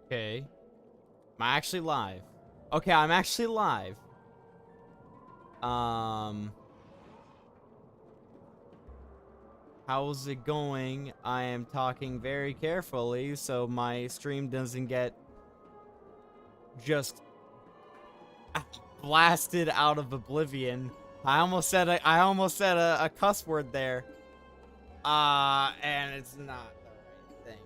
Okay. Am I actually live? Okay, I'm actually live. How's it going? I am talking very carefully so my stream doesn't get just blasted out of oblivion. I almost said a cuss word there. And it's not the right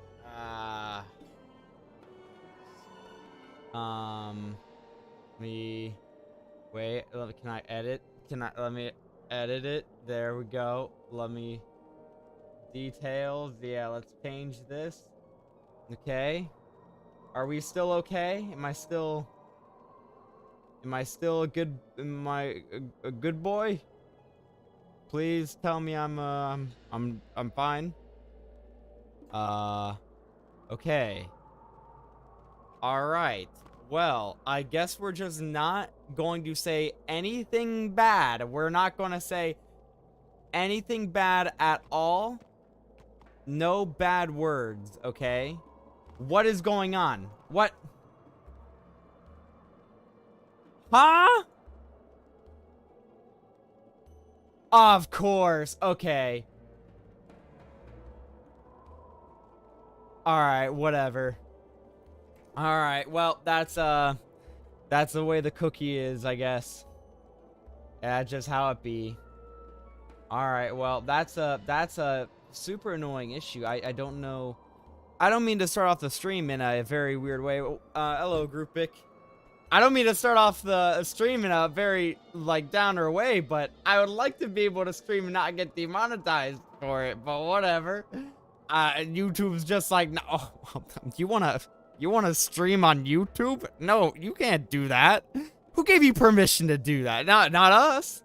thing. Wait, can I edit? Let me edit it. There we go. Let me details. Yeah, let's change this. Okay. Are we still okay? Am I still a good a good boy? Please tell me I'm fine. Okay. All right. Well, I guess we're just not going to say anything bad. We're not going to say anything bad at all. No bad words, okay? What is going on? What? Huh? Of course. Okay. Alright, whatever. Alright, well, that's the way the cookie is, I guess. Yeah, just how it be. Alright, well, that's a super annoying issue. I don't know. I don't mean to start off the stream in a very weird way. Hello, Groupic. I don't mean to start off the stream in a very, like, downer way, but I would like to be able to stream and not get demonetized for it, but whatever. YouTube's just like, no, oh, you wanna stream on YouTube? No, you can't do that. Who gave you permission to do that? Not us.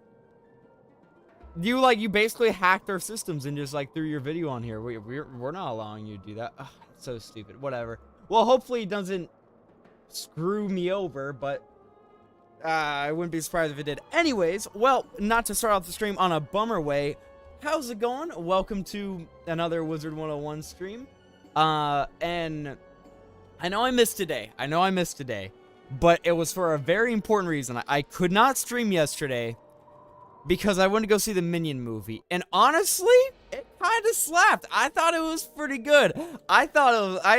You basically hacked our systems and just, like, threw your video on here. We're not allowing you to do that. Ugh, so stupid. Whatever. Well, hopefully it doesn't screw me over, but I wouldn't be surprised if it did. Anyways, well, not to start off the stream on a bummer way, how's it going? Welcome to another Wizard101 stream. And I know I missed today. But it was for a very important reason. I could not stream yesterday because I went to go see the Minion movie. And honestly, it kind of slapped. I thought it was pretty good. I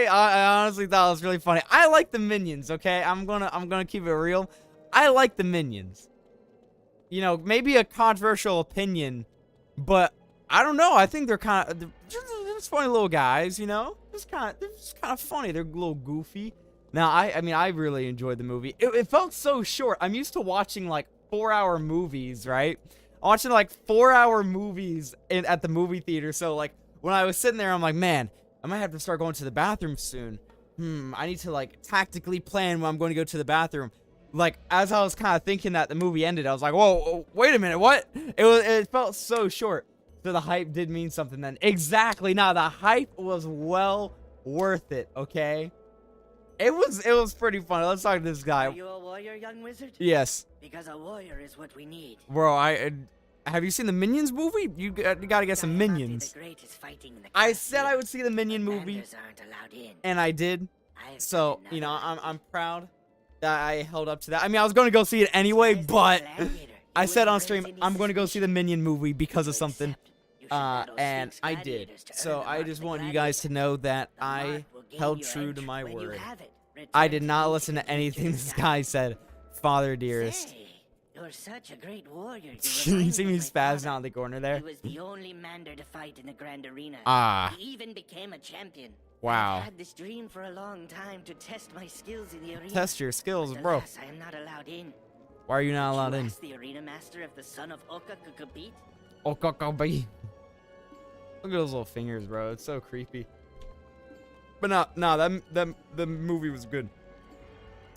honestly thought it was really funny. I like the Minions, okay? I'm gonna keep it real. I like the Minions. You know, maybe a controversial opinion, but I don't know. I think they're kind of just funny little guys, you know? They're just kind of funny. They're a little goofy. Now, I mean, I really enjoyed the movie. It felt so short. I'm used to watching, like, 4-hour movies, right? I'm watching, like, 4-hour movies at the movie theater. So, like, when I was sitting there, I'm like, man, I might have to start going to the bathroom soon. I need to, like, tactically plan when I'm going to go to the bathroom. Like, as I was kind of thinking that the movie ended, I was like, whoa, wait a minute, what? It felt so short. So the hype did mean something then. Exactly. Now, the hype was well worth it, okay? It was pretty fun. Let's talk to this guy. Are you a warrior, young wizard? Yes. Because a warrior is what we need. Bro, have you seen the Minions movie? You gotta get some Minions. I said I would see the Minion movie, and I did. So, you know, I'm proud that I held up to that. I mean, I was going to go see it anyway, but I said on stream, I'm going to go see the Minion movie because of something. And I did. So I just want you guys to know that I held true to my word. I did not listen to anything this guy said. Father dearest. You're such a great warrior. You see me spazzing out in the corner there? He was the only mander to fight in the grand arena. He even became a champion. Wow. I've had this dream for a long time to test my skills in the arena. Test your skills, but bro. alas, I am not allowed in. Why are you not allowed in? Ask the arena master if the son of Oka could compete. Okakabi. Look at those little fingers, bro. It's so creepy. But no, the movie was good.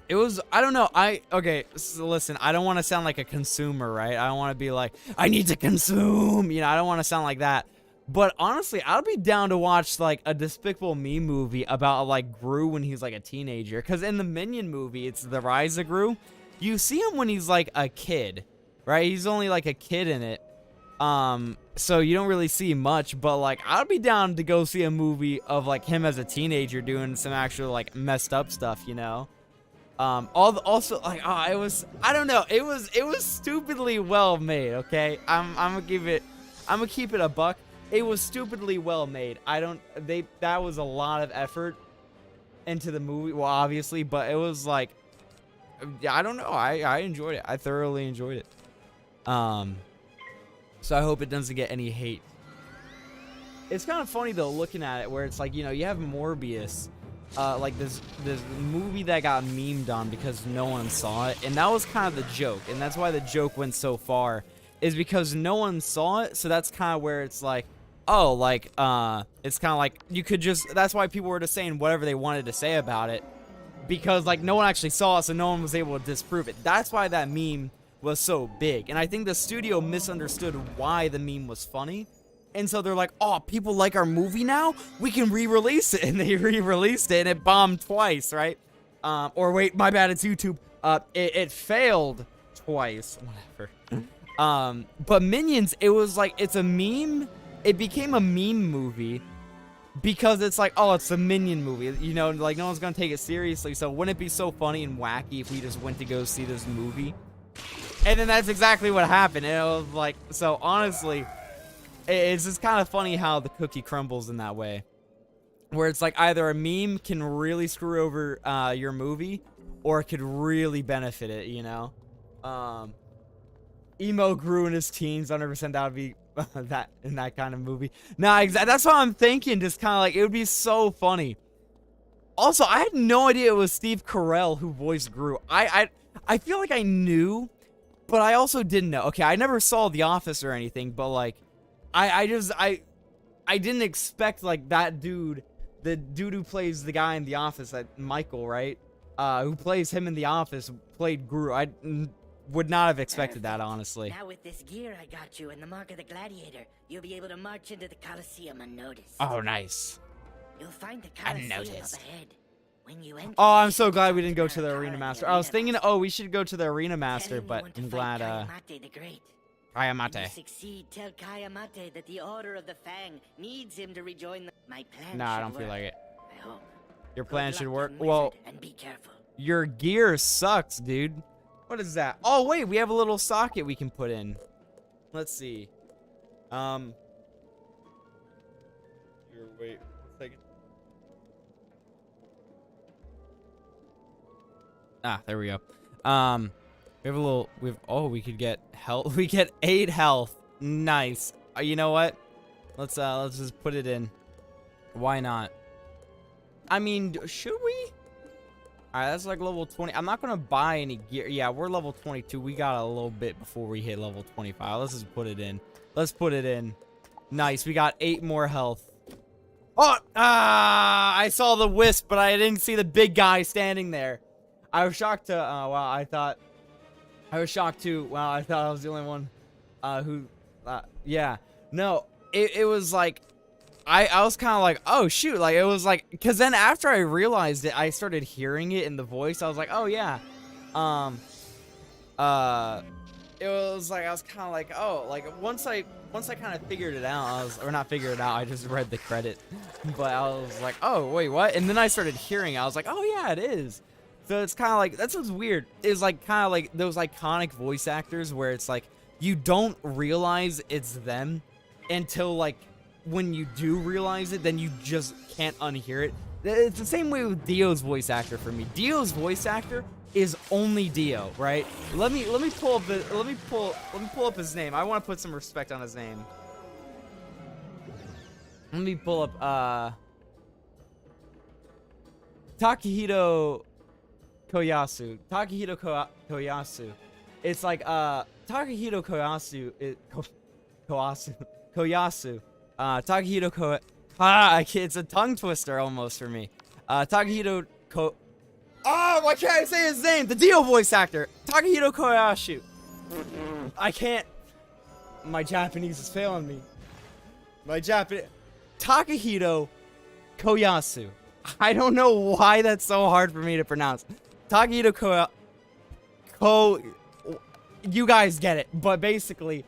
It was, I don't know, okay, so listen, I don't want to sound like a consumer, right? I don't want to be like, I need to consume, you know, I don't want to sound like that. But honestly, I'd be down to watch, like, a Despicable Me movie about, like, Gru when he's, like, a teenager. Because in the Minion movie, it's The Rise of Gru. You see him when he's, like, a kid, right? He's only, like, a kid in it. So you don't really see much, but like I'd be down to go see a movie of like him as a teenager doing some actual like messed up stuff, you know. Also like it was, I don't know, it was stupidly well made. Okay, I'm gonna keep it a buck. It was stupidly well made. That was a lot of effort into the movie, well obviously, but it was like, I don't know, I enjoyed it. I thoroughly enjoyed it. So I hope it doesn't get any hate. It's kind of funny though, looking at it, where it's like, you know, you have Morbius, like this movie that got memed on because no one saw it, and that was kind of the joke, and that's why the joke went so far, is because no one saw it. So that's kind of where it's like, oh, like it's kind of like you could just, that's why people were just saying whatever they wanted to say about it, because like no one actually saw it, so no one was able to disprove it. That's why that meme was so big, and I think the studio misunderstood why the meme was funny, and so they're like, oh, people like our movie now, we can re-release it, and they re-released it, and it bombed twice, right? Or wait, my bad, it's YouTube. It failed twice, whatever. But Minions, it was like, it's a meme, it became a meme movie, because it's like, oh, it's a Minion movie, you know, like no one's gonna take it seriously, so wouldn't it be so funny and wacky if we just went to go see this movie? And then that's exactly what happened. And it was like, so honestly, it's just kind of funny how the cookie crumbles in that way, where it's like either a meme can really screw over your movie, or it could really benefit it, you know. Emo grew in his teens. 100% that would be that in that kind of movie. Nah, that's what I'm thinking. Just kind of like, it would be so funny. Also, I had no idea it was Steve Carell who voiced Gru. I feel like I knew, but I also didn't know. Okay, I never saw The Office or anything, but like, I didn't expect like that dude, the dude who plays the guy in The Office, that Michael, right? Who plays him in The Office, played Gru. I would not have expected that, honestly. Now with this gear I got you and the mark of the gladiator, you'll be able to march into the Colosseum unnoticed. Oh, nice. You'll find the Colosseum up ahead. When you enter, oh, I'm so glad we didn't go to the Arena Master. I was thinking, oh, we should go to the Arena Master, but I'm glad, Kayamate the Great. Kayamate. When you succeed, tell Kayamate that the Order of the Fang needs him to rejoin my plan. Nah, I don't feel like it. I hope. Your plan should work. Wizard, well, and be careful. Your gear sucks, dude. What is that? Oh, wait, we have a little socket we can put in. Let's see. Here, wait a second. Ah, there we go. We have a little, oh, we could get health. We get 8 health. Nice. You know what? Let's just put it in. Why not? I mean, should we? All right, that's like level 20. I'm not gonna buy any gear. Yeah, we're level 22. We got a little bit before we hit level 25. Let's just put it in. Let's put it in. Nice. We got 8 more health. Oh, I saw the wisp, but I didn't see the big guy standing there. I was shocked to, wow, I thought I was the only one, who, yeah. No, it was like, I was kind of like, oh shoot, like, it was like, because then after I realized it, I started hearing it in the voice. I was like, oh yeah. It was like, I was kind of like, oh, like, once I kind of figured it out, or not figured it out, I just read the credit. But I was like, oh, wait, what? And then I started hearing it. I was like, oh yeah, it is. So it's kind of like, that's what's weird. It's like kind of like those iconic voice actors where it's like, you don't realize it's them until like, when you do realize it, then you just can't unhear it. It's the same way with Dio's voice actor for me. Dio's voice actor is only Dio, right? Let me pull up his name. I want to put some respect on his name. Let me pull up Takahito Koyasu. Koyasu. It's like Takahito Koyasu. Koyasu. Takahito it's a tongue twister almost for me. Takahito Oh, why can't I say his name? The Dio voice actor, Takahito Koyasu. I can't. My Japanese is failing me. Takahito Koyasu. I don't know why that's so hard for me to pronounce. Takahito you guys get it. But basically,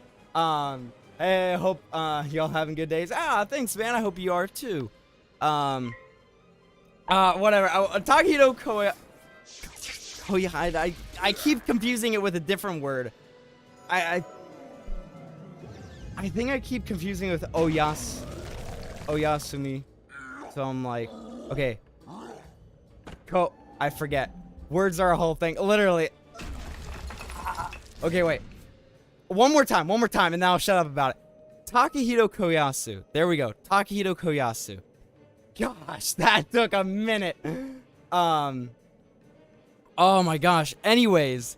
Hey, I hope y'all having good days. Thanks, man. I hope you are too. Whatever. Takahito Koya. Oh yeah, I keep confusing it with a different word. I think I keep confusing it with Oyasumi. So I'm like, okay. I forget. Words are a whole thing. Literally. Okay, wait. One more time, and then I'll shut up about it. Takahito Koyasu. There we go. Takahito Koyasu. Gosh, that took a minute. Oh my gosh. Anyways,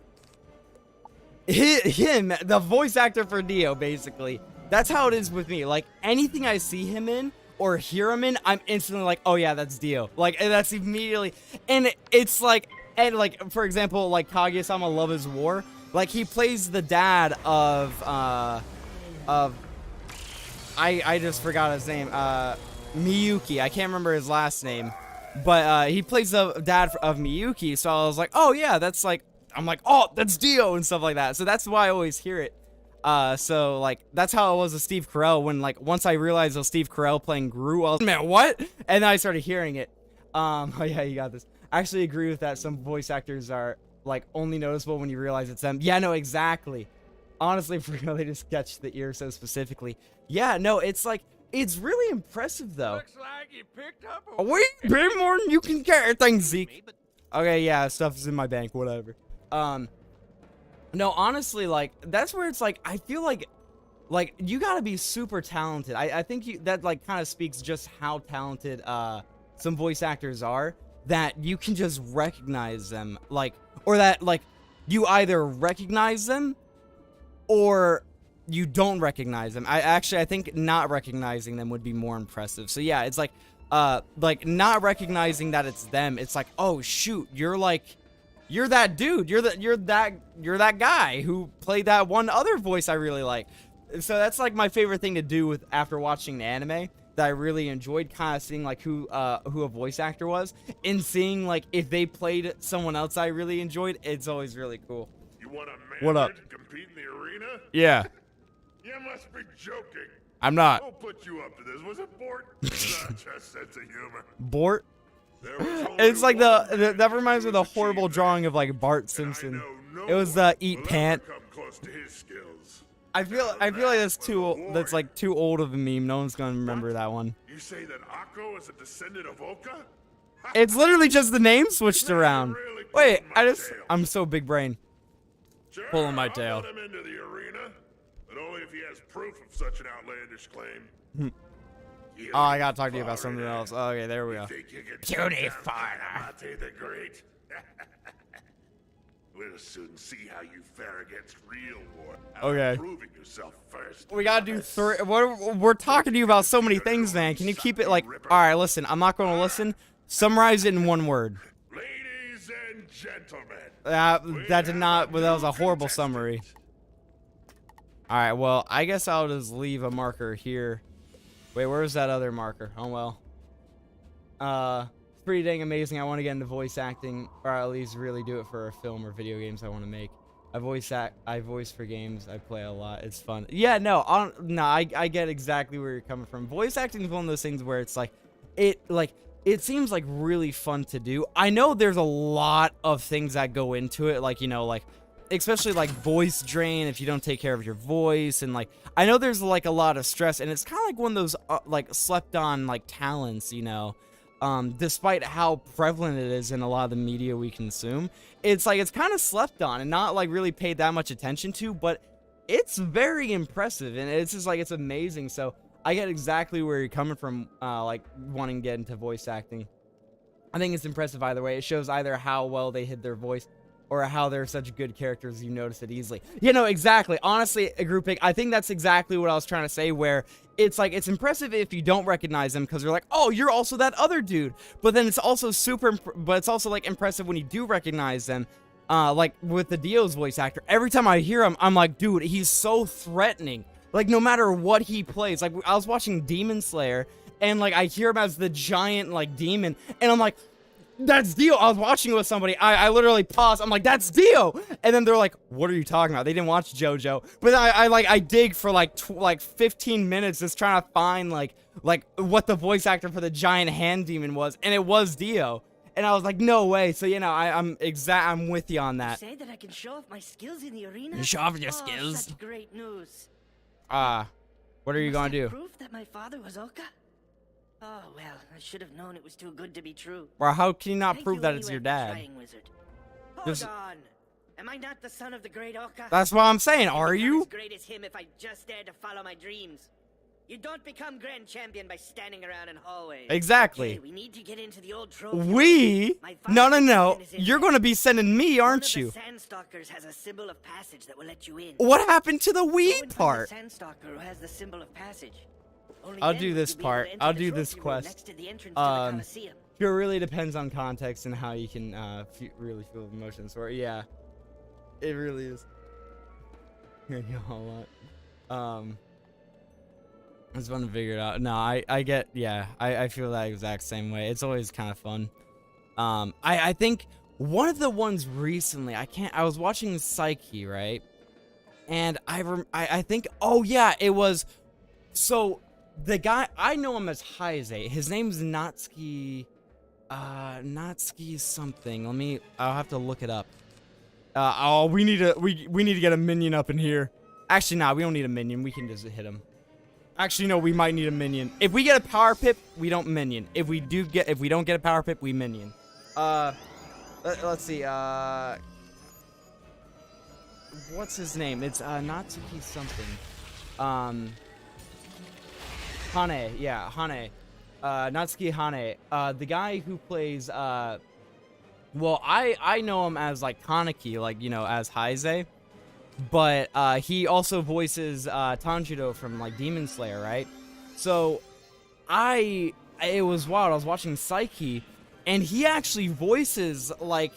him, the voice actor for Dio, basically. That's how it is with me. Like, anything I see him in or hear him in, I'm instantly like, oh yeah, that's Dio. Like, and that's immediately, and it's like, and like, for example, like Kaguya-sama Love is War. Like, he plays the dad of I just forgot his name, Miyuki. I can't remember his last name, but he plays the dad of Miyuki. So I was like, oh yeah, that's like, I'm like, oh, that's Dio and stuff like that. So that's why I always hear it. So like, that's how it was with Steve Carell. When like, once I realized it was Steve Carell playing Gru, I was, man, what? And then I started hearing it. Oh yeah, you got this. I actually agree with that. Some voice actors are like only noticeable when you realize it's them. Yeah, no, exactly. Honestly, for real, they just catch the ear so specifically. Yeah, no, it's like, it's really impressive though. Looks like you picked up a way more than you can carry. Thanks, Zeke. Okay, yeah, stuff is in my bank, whatever. No, honestly, like, that's where it's like, I feel like you gotta be super talented. I think that like kind of speaks just how talented some voice actors are, that you can just recognize them, like, or that like you either recognize them or you don't recognize them. I think not recognizing them would be more impressive. So yeah, it's like not recognizing that it's them. It's like, oh shoot, you're that dude. You're that guy who played that one other voice I really like. So that's like my favorite thing to do with after watching the anime, that I really enjoyed, kind of seeing like who a voice actor was, and seeing like if they played someone else I really enjoyed. It's always really cool. You want a What up? to compete in the arena? Yeah. You must be joking. I'm not. Who put you up to this? Was it Bort? Such a sense of humor. Bort? There was only It's like one that reminds me of the who horrible achieved drawing of like Bart that, Simpson. and I know It was no one Eat will Pant. ever come close to his skills. I feel like that's like too old of a meme. No one's gonna remember that one. You say that Akko is a descendant of Oka? It's literally just the name switched around. Really Wait, pulling my tail. I'm so big brain. Sure, Pulling my I'll tail. let him into the arena, but only if he has proof of such an outlandish claim. Oh, I gotta talk to you about something else. Okay, there we go. Beauty Mate the Great. We'll soon see how you fare against real war. Okay. Proving yourself first. We gotta do three. We're talking to you about so many things, man. Can you keep it like? All right, listen. I'm not gonna listen. Summarize it in one word. Ladies and gentlemen. That did not. Well, that was a horrible summary. All right. Well, I guess I'll just leave a marker here. Wait, where's that other marker? Oh well. It's pretty dang amazing. I want to get into voice acting, or at least really do it for a film or video games I want to make. I voice for games. I play a lot. It's fun. Yeah, no, I get exactly where you're coming from. Voice acting is one of those things where it's like, it seems like really fun to do. I know there's a lot of things that go into it, like, you know, like, especially like voice drain if you don't take care of your voice, and like, I know there's like a lot of stress, and it's kind of like one of those like slept on like talents, you know. Despite how prevalent it is in a lot of the media we consume, it's like it's kind of slept on and not like really paid that much attention to, but it's very impressive, and it's just like, it's amazing. So I get exactly where you're coming from, like wanting to get into voice acting. I think it's impressive either way. It shows either how well they hid their voice or how they're such good characters you notice it easily. You know, exactly. Honestly, grouping, I think that's exactly what I was trying to say, where it's like, it's impressive if you don't recognize them, because you're like, oh, you're also that other dude. But then it's also but it's also like impressive when you do recognize them. Like with the Dio's voice actor, every time I hear him, I'm like, dude, he's so threatening. Like, no matter what he plays. Like, I was watching Demon Slayer, and like I hear him as the giant like demon, and I'm like, that's Dio. I was watching it with somebody. I literally paused. I'm like, that's Dio. And then they're like, what are you talking about? They didn't watch JoJo. But then I dig for like 15 minutes just trying to find like what the voice actor for the giant hand demon was, and it was Dio. And I was like, no way. So you know, I'm with you on that. You say that I can show off my skills in the arena? You show off your skills. Such great news. What are you gonna do? Proof that my father was Oka? Oh well, I should have known it was too good to be true. Bro, how can you not Thank prove you that it's anyway your for dad? trying, Wizard. Hold There's- on. Am I not the son of the great Oka? That's what I'm saying. Are I'd become you? as great as him if I just dared to follow my dreams. You don't become grand champion by standing around in hallways. Exactly. Okay, we need to get into the old trophy. We? My No. father's is in You're there. gonna be sending me, One aren't of the you? Sandstalkers has a symbol of passage that will let you in. What happened to the Go Wii and find part? the Sandstalker who has the symbol of passage. Only I'll then do will this you be able part. to enter I'll the do this trophy room quest. next to the entrance to the Coliseum. It really depends on context and how you can really feel emotions for it. Yeah, it really is. You know a lot. I just want to figure it out. No, I get, yeah, I feel that exact same way. It's always kind of fun. I think one of the ones recently, I was watching Psyche, right? And I think, oh yeah, it was, so the guy, I know him as Heise. His name's Natsuki something. I'll have to look it up. We need to get a minion up in here. Actually, nah, we don't need a minion. We can just hit him. Actually, no, we might need a minion. If we get a power pip, we don't minion. If we don't get a power pip, we minion. Let's see. What's his name? It's Natsuki something. Hane, yeah, Hane. Natsuki Hane. The guy who plays well, I know him as like Kaneki, like, you know, as Heise. But he also voices Tanjiro from like Demon Slayer, right? So it was wild. I was watching Psyche, and he actually voices like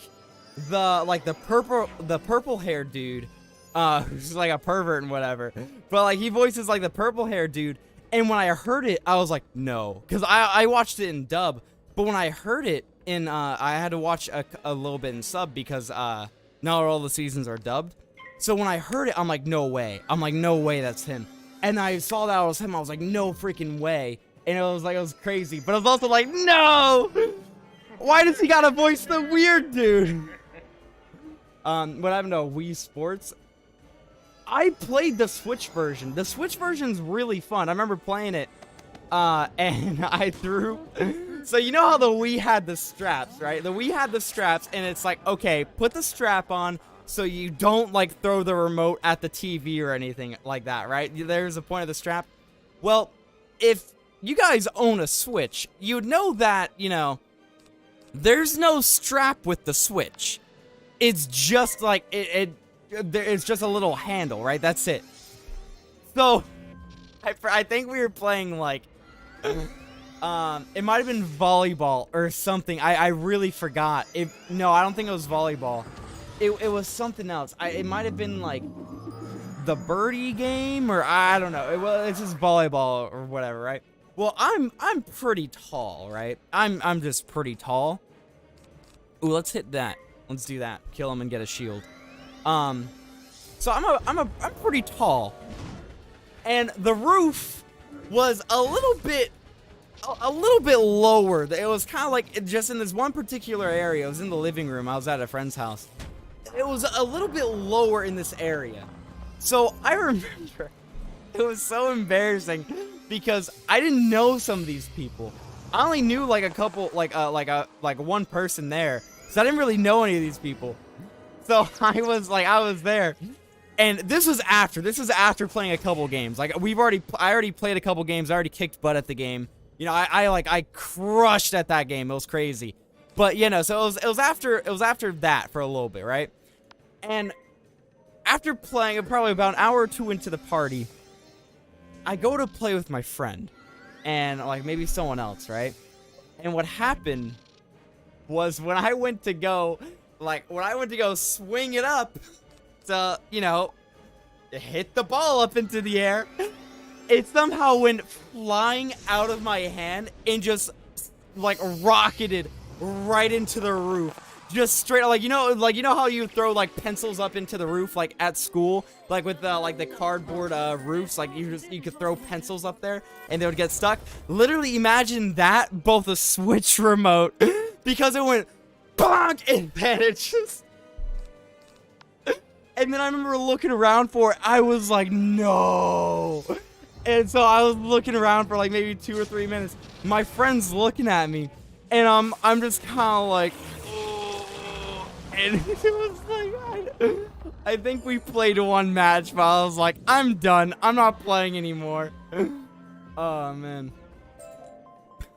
the purple haired dude, who's like a pervert and whatever. But like he voices like the purple haired dude. And when I heard it, I was like, no, because I watched it in dub. But when I heard it in I had to watch a little bit in sub because not all the seasons are dubbed. So when I heard it, I'm like, no way. I'm like, no way that's him. And I saw that it was him. I was like, no freaking way. And it was crazy. But I was also like, no! Why does he gotta voice the weird dude? What happened to Wii Sports? I played the Switch version. The Switch version's really fun. I remember playing it. And I threw... So you know how the Wii had the straps, right? The Wii had the straps, and it's like, okay, put the strap on, so you don't, like, throw the remote at the TV or anything like that, right? There's a point of the strap. Well, if you guys own a Switch, you'd know that, you know, there's no strap with the Switch. It's just, like, it's just a little handle, right? That's it. So, I think we were playing, like, it might have been volleyball or something. I really forgot. No, I don't think it was volleyball. It was something else. It might have been like the birdie game, or I don't know. It's just volleyball or whatever, right? Well, I'm pretty tall, right? I'm just pretty tall. Ooh, let's hit that. Let's do that. Kill him and get a shield. So I'm pretty tall, and the roof was a little bit lower. It was kind of like just in this one particular area. It was in the living room. I was at a friend's house. It was a little bit lower in this area. So I remember it was so embarrassing because I didn't know some of these people. I only knew like a couple, like one person there. So I didn't really know any of these people. So I was there. And this was after playing a couple games. Like I already played a couple games. I already kicked butt at the game. You know, I crushed at that game. It was crazy. But you know, so it was after that for a little bit, right? And after playing probably about an hour or two into the party, I go to play with my friend and like maybe someone else, right? And what happened was when I went to go swing it up to, you know, hit the ball up into the air, it somehow went flying out of my hand and just like rocketed right into the roof. Just straight, like you know how you throw like pencils up into the roof, like at school, like with like the cardboard roofs, like you could throw pencils up there and they would get stuck. Literally, imagine that, both a Switch remote, because it went bonk and then it just. And then I remember looking around for it. I was like, no. And so I was looking around for like maybe 2 or 3 minutes. My friend's looking at me, and I'm just kind of like. And it was like, I think we played one match, but I was like, I'm done. I'm not playing anymore. Oh, man.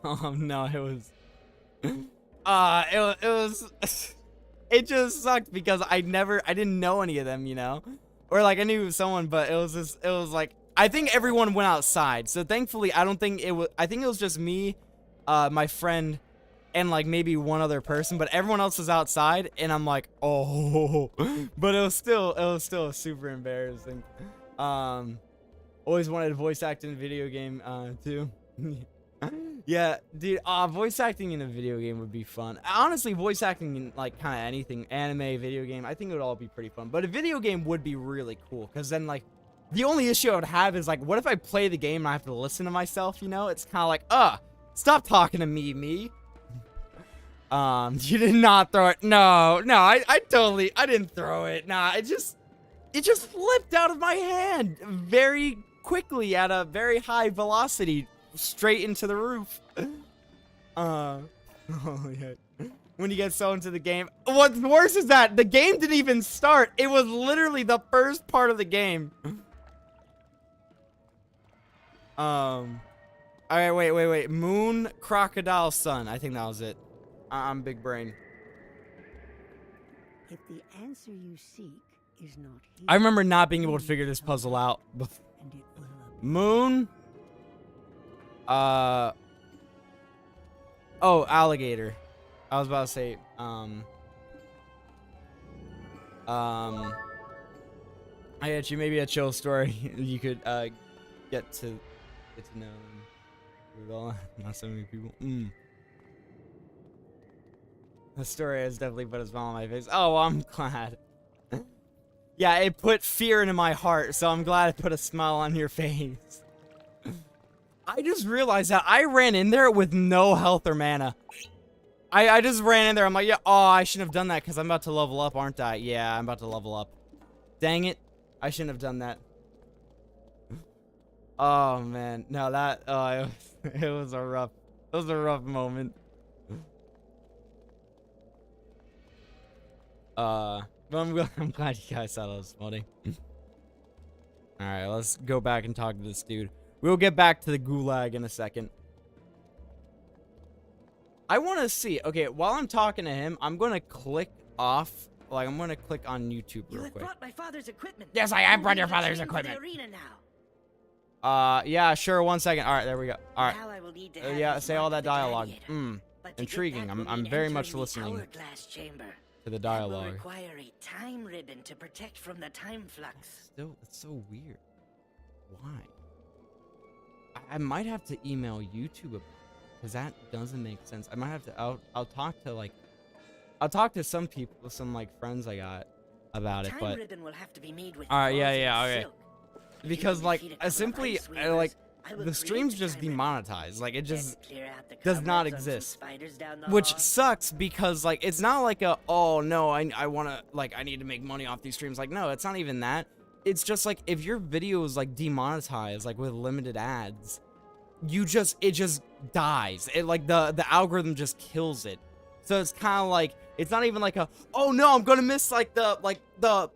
Oh, no, it was... it was... It just sucked because I didn't know any of them, you know? Or, like, I knew someone, but it was like... I think everyone went outside, so thankfully, I think it was just me, my friend... and like maybe one other person, but everyone else was outside, and I'm like, oh. But it was still super embarrassing. Always wanted to voice act in a video game too. Yeah, dude, voice acting in a video game would be fun. Honestly, voice acting in like kind of anything, anime, video game, I think it would all be pretty fun. But a video game would be really cool, because then like the only issue I would have is like, what if I play the game and I have to listen to myself, you know? It's kind of like, stop talking to me. You did not throw it. No, I didn't throw it. Nah, it just flipped out of my hand very quickly at a very high velocity, straight into the roof. Oh yeah. When you get so into the game, what's worse is that the game didn't even start. It was literally the first part of the game. All right, wait. Moon, crocodile, sun. I think that was it. I'm big brain. If the answer you seek is not here, I remember not being able to figure this puzzle out. Moon. Oh, alligator. I was about to say, I got you. Maybe a chill story. You could, get to know them. Not so many people. The story has definitely put a smile on my face. Oh, well, I'm glad. Yeah, it put fear into my heart, so I'm glad it put a smile on your face. I just realized that I ran in there with no health or mana. I just ran in there. I'm like, yeah, I shouldn't have done that because I'm about to level up, aren't I? Yeah, I'm about to level up. Dang it. I shouldn't have done that. Oh, man. No, that, it was a rough moment. But I'm glad you guys thought that was funny. Alright, let's go back and talk to this dude. We'll get back to the gulag in a second. I want to see. Okay, while I'm talking to him, I'm going to click off. Like, I'm going to click on YouTube real quick. You have brought my father's equipment. Yes, I have brought your father's equipment. Yeah, sure. 1 second. All right, there we go. All right. Now I will need to Yeah, say all that dialogue. But Intriguing. to get that, I'm very much listening hourglass chamber. to the That dialogue. will require a time ribbon to protect from the time flux. Still, it's so weird. Why? I might have to email YouTube about it, because that doesn't make sense. I might have to. I'll talk to like. I'll talk to some people, some like friends I got about it, but. Ribbon will have to be made with Alright, yeah, okay. silk. Because like, simply, like, the stream's just demonetized. Like, it just does not exist. Which sucks because, like, it's not like a, oh, no, I want to, like, I need to make money off these streams. Like, no, it's not even that. It's just, like, if your video is, like, demonetized, like, with limited ads, it just dies. It, like, the algorithm just kills it. So it's kind of like, it's not even like a, oh, no, I'm going to miss, like, the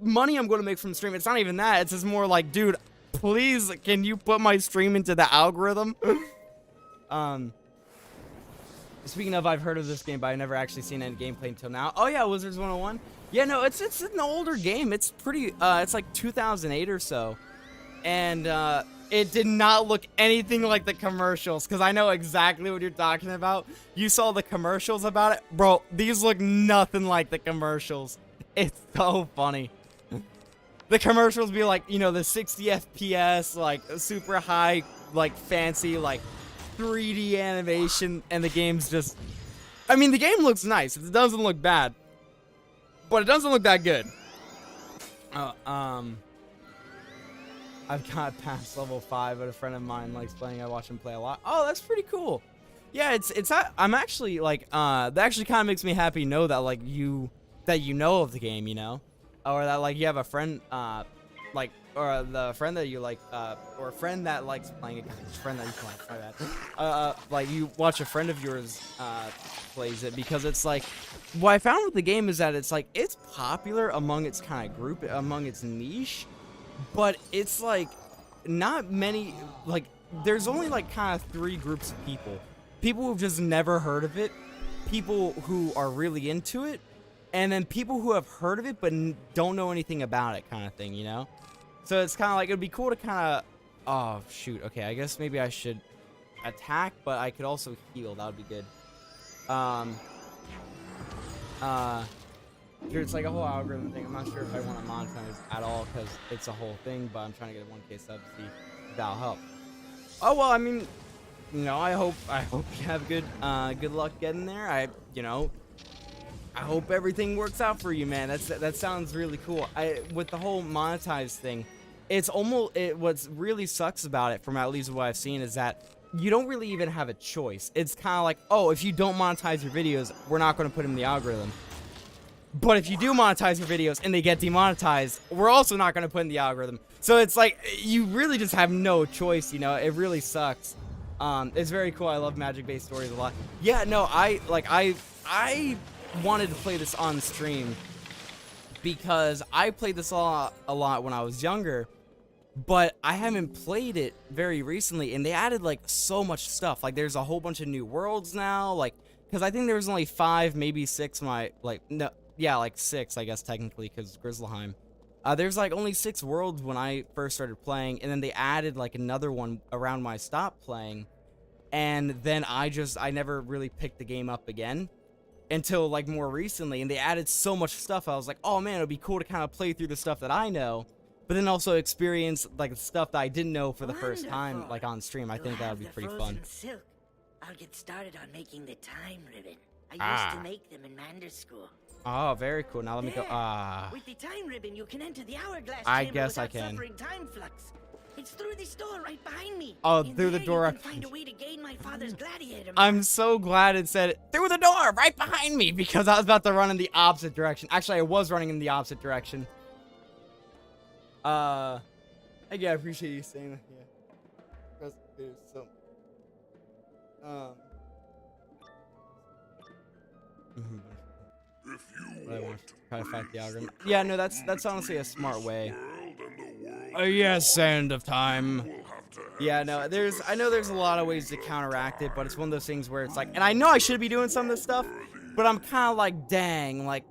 money I'm going to make from the stream. It's not even that. It's just more like, dude, please, can you put my stream into the algorithm? Speaking of, I've heard of this game, but I've never actually seen any gameplay until now. Oh yeah, Wizards101. Yeah, no, it's an older game. It's pretty, it's like 2008 or so. And, it did not look anything like the commercials, because I know exactly what you're talking about. You saw the commercials about it. Bro, these look nothing like the commercials. It's so funny. The commercials be like, you know, the 60 FPS, like, super high, like, fancy, like, 3D animation, and the game's just I mean, the game looks nice. It doesn't look bad, but it doesn't look that good. I've got past level 5, but a friend of mine likes playing. I watch him play a lot. Oh, that's pretty cool. Yeah, I'm actually like, that actually kind of makes me happy to know that like you know of the game, you know, or that like you have a friend, like, or the friend that you like, or a friend that likes playing a friend that you can like, like you watch a friend of yours plays it, because it's like, what I found with the game is that it's like it's popular among its kind of group, among its niche. But it's like not many, like there's only like kind of 3 groups of people. People who've just never heard of it, people who are really into it, and then people who have heard of it but don't know anything about it, kind of thing, you know? So it's kind of like, it'd be cool to kind of, oh shoot, okay, I guess maybe I should attack, but I could also heal. That would be good. Sure, it's like a whole algorithm thing. I'm not sure if I want to monetize at all because it's a whole thing, but I'm trying to get a 1K sub to see if that'll help. Oh well, I mean, you know, I hope you have good luck getting there. I hope everything works out for you, man. That sounds really cool. With the whole monetize thing, it's almost what's really sucks about it, from at least what I've seen, is that you don't really even have a choice. It's kind of like, oh, if you don't monetize your videos, we're not going to put them in the algorithm. But if you do monetize your videos and they get demonetized, we're also not going to put in the algorithm. So it's like, you really just have no choice, you know? It really sucks. It's very cool. I love magic-based stories a lot. Yeah, no, I wanted to play this on stream because I played this a lot when I was younger, but I haven't played it very recently, and they added, like, so much stuff. Like, there's a whole bunch of new worlds now, like, because I think there was only 5, maybe 6 yeah, like 6, I guess, technically, because Grizzleheim. There's, like, only 6 worlds when I first started playing, and then they added, like, another one around when I stopped playing, and then I never really picked the game up again until, like, more recently, and they added so much stuff. I was like, oh, man, it would be cool to kind of play through the stuff that I know, but then also experience, like, stuff that I didn't know for the first time, like, on stream. I think that would be pretty fun. Silk. I'll get started on making the time ribbon. I used to make them in Mander School. Oh, very cool. Now let me go. With the time ribbon, you can enter the hourglass I chamber guess I without can. suffering time flux. It's through this door right behind me. Oh, In through the there door. You can find a way to gain my father's gladiator. I'm so glad it said through the door right behind me, because I was about to run in the opposite direction. Actually, I was running in the opposite direction. Yeah, I appreciate you saying that. Yeah. So, If you I want want to try to fight the algorithm. the Yeah, no, that's honestly a smart way. world and the world Yes, end of time. will have to have Yeah, no, I know there's a lot of ways to counteract it, but it's one of those things where it's like, and I know I should be doing some of this stuff, but I'm kind of like, dang, like,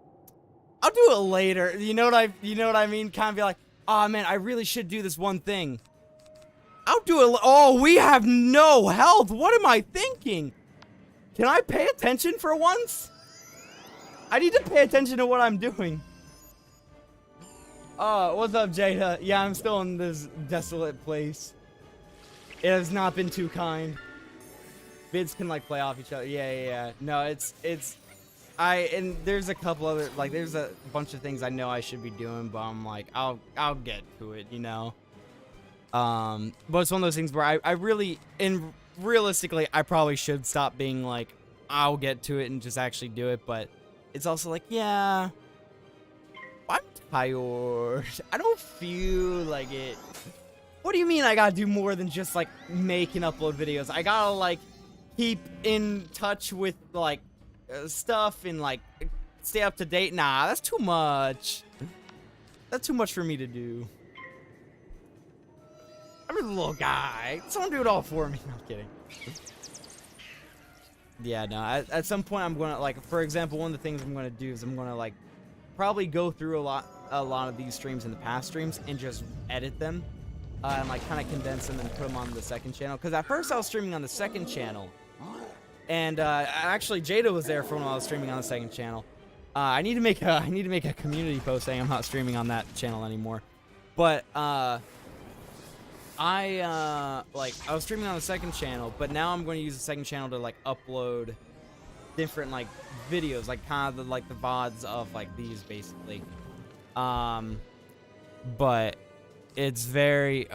I'll do it later. You know what I mean? Kind of be like, oh man, I really should do this one thing. I'll do it. Oh, we have no health. What am I thinking? Can I pay attention for once? I need to pay attention to what I'm doing. Oh, what's up, Jada? Yeah, I'm still in this desolate place. It has not been too kind. Vids can like play off each other. Yeah. No, and there's a couple other, like, there's a bunch of things I know I should be doing, but I'm like, I'll get to it, you know? But it's one of those things where I really, and realistically, I probably should stop being like, I'll get to it and just actually do it, but it's also like, yeah, I'm tired. I don't feel like it. What do you mean I gotta do more than just, like, make and upload videos? I gotta, like, keep in touch with, like, stuff and, like, stay up to date? Nah, that's too much. That's too much for me to do. I'm just a little guy. Someone do it all for me. No, I'm kidding. Yeah, no, at some point I'm gonna, like, for example, one of the things I'm gonna do is I'm gonna, like, probably go through a lot of these streams in the past streams and just edit them. And, like, kind of condense them and put them on the second channel. Because at first I was streaming on the second channel. And, actually, Jada was there for when I was streaming on the second channel. I need to make a community post saying I'm not streaming on that channel anymore. But, I was streaming on the second channel, but now I'm going to use the second channel to, like, upload different like videos, like kind of the, like the VODs of like these basically. But it's very,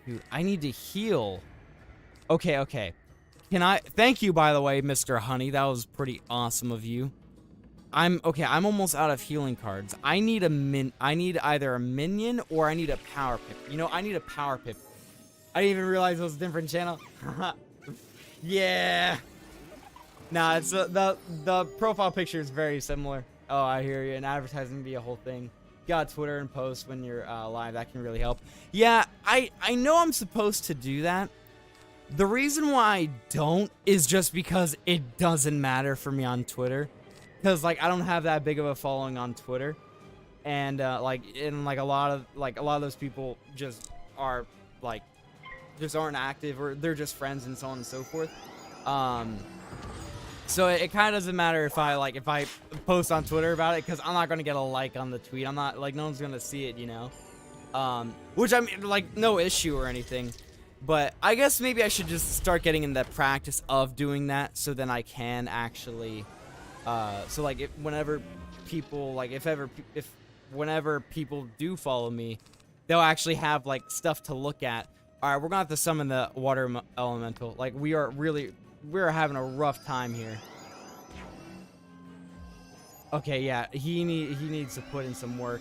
dude, I need to heal. Okay. Thank you, by the way, Mr. Honey. That was pretty awesome of you. I'm almost out of healing cards. I need either a minion or I need a power pip. You know, I need a power pip. I didn't even realize it was a different channel. Yeah. Nah, it's the profile picture is very similar. Oh, I hear you. And advertising can be a whole thing. You got Twitter and post when you're live. That can really help. Yeah, I know I'm supposed to do that. The reason why I don't is just because it doesn't matter for me on Twitter. Because like I don't have that big of a following on Twitter, and a lot of those people just are like just aren't active, or they're just friends and so on and so forth. So it kind of doesn't matter if I post on Twitter about it, because I'm not gonna get a like on the tweet. I'm not like, no one's gonna see it, you know. Which I mean, like, no issue or anything. But I guess maybe I should just start getting in the practice of doing that, so then I can actually. So like whenever people do follow me, they'll actually have like stuff to look at. All right, we're gonna have to summon the water elemental. Like we're having a rough time here. Okay, yeah, he needs to put in some work.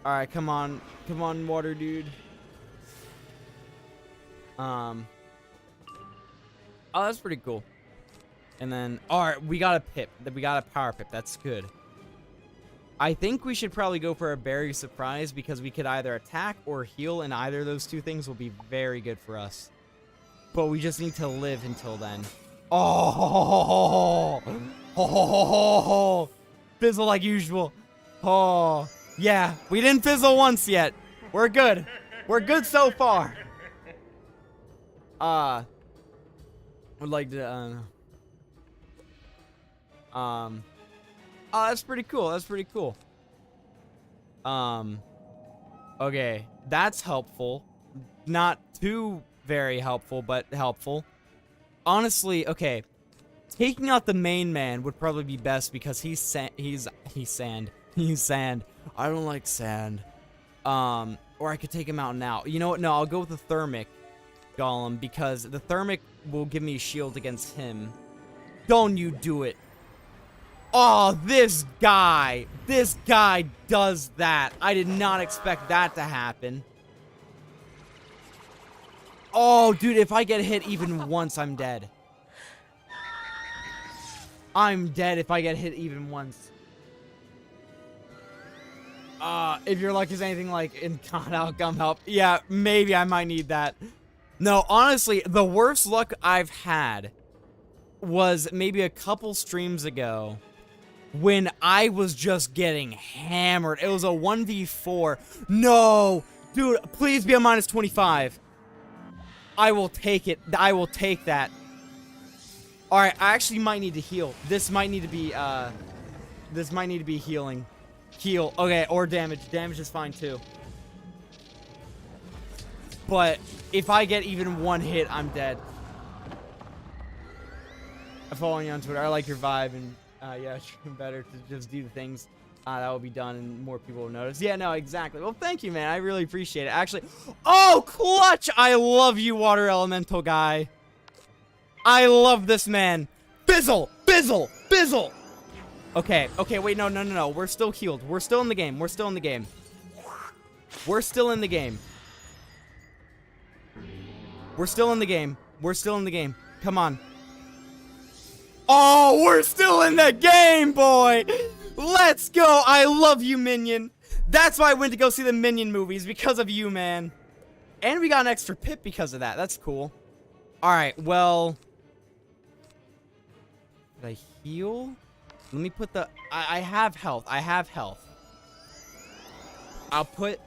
All right, come on, water dude. Oh, that's pretty cool. And then, alright, we got a pip. We got a power pip. That's good. I think we should probably go for a berry surprise, because we could either attack or heal, and either of those two things will be very good for us. But we just need to live until then. Oh! Fizzle like usual. Oh, yeah. We didn't fizzle once yet. We're good. We're good so far. Would like to, oh, that's pretty cool. That's pretty cool. Okay, that's helpful. Not too very helpful, but helpful. Honestly, okay, taking out the main man would probably be best, because he's sand. He's sand. I don't like sand. Or I could take him out now. You know what? No, I'll go with the thermic golem, because the thermic will give me a shield against him. Don't you do it. Oh, this guy does that. I did not expect that to happen. Oh, dude, if I get hit even once, I'm dead. I'm dead if I get hit even once. If your luck is anything like in God Outcome Help, yeah, maybe I might need that. No, honestly, the worst luck I've had was maybe a couple streams ago, when I was just getting hammered. It was a 1v4. No! Dude, please be a minus 25. I will take it. I will take that. Alright, I actually might need to heal. This might need to be, healing. Heal. Okay, or damage. Damage is fine, too. But if I get even one hit, I'm dead. I'm following you on Twitter. I like your vibe, and yeah, it's better to just do the things that will be done and more people will notice. Yeah, no, exactly. Well, thank you, man. I really appreciate it. Actually, oh, clutch! I love you, water elemental guy. I love this man. Bizzle! Bizzle! Bizzle! Okay, wait, no. We're still healed. We're still in the game. We're still in the game. We're still in the game. We're still in the game. We're still in the game. Come on. Oh, we're still in the game, boy! Let's go! I love you, Minion. That's why I went to go see the Minion movies, because of you, man. And we got an extra pip because of that. That's cool. Alright, well... Did I heal? Let me put the... I have health. I have health. I'll put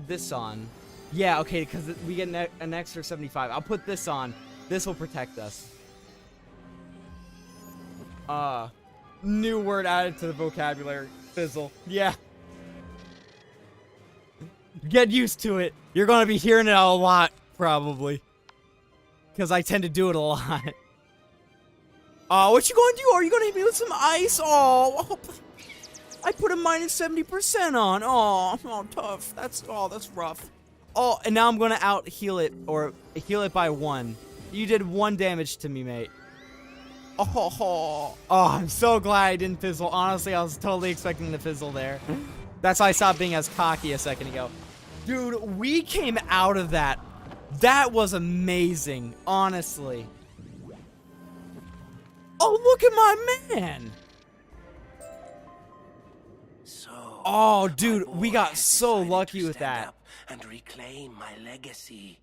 this on. Yeah, okay, because we get an extra 75. I'll put this on. This will protect us. New word added to the vocabulary. Fizzle. Yeah. Get used to it. You're gonna be hearing it a lot, probably. Because I tend to do it a lot. Oh, what you gonna do? Are you gonna hit me with some ice? Oh, I put a minus 70% on. Oh, tough. That's rough. Oh, and now I'm gonna out heal it, or heal it by 1. You did 1 damage to me, mate. Oh, I'm so glad I didn't fizzle. Honestly, I was totally expecting to fizzle there. That's why I stopped being as cocky a second ago. Dude, we came out of that. That was amazing, honestly. Oh, look at my man. Oh, dude, we got so lucky with that. And reclaim my legacy.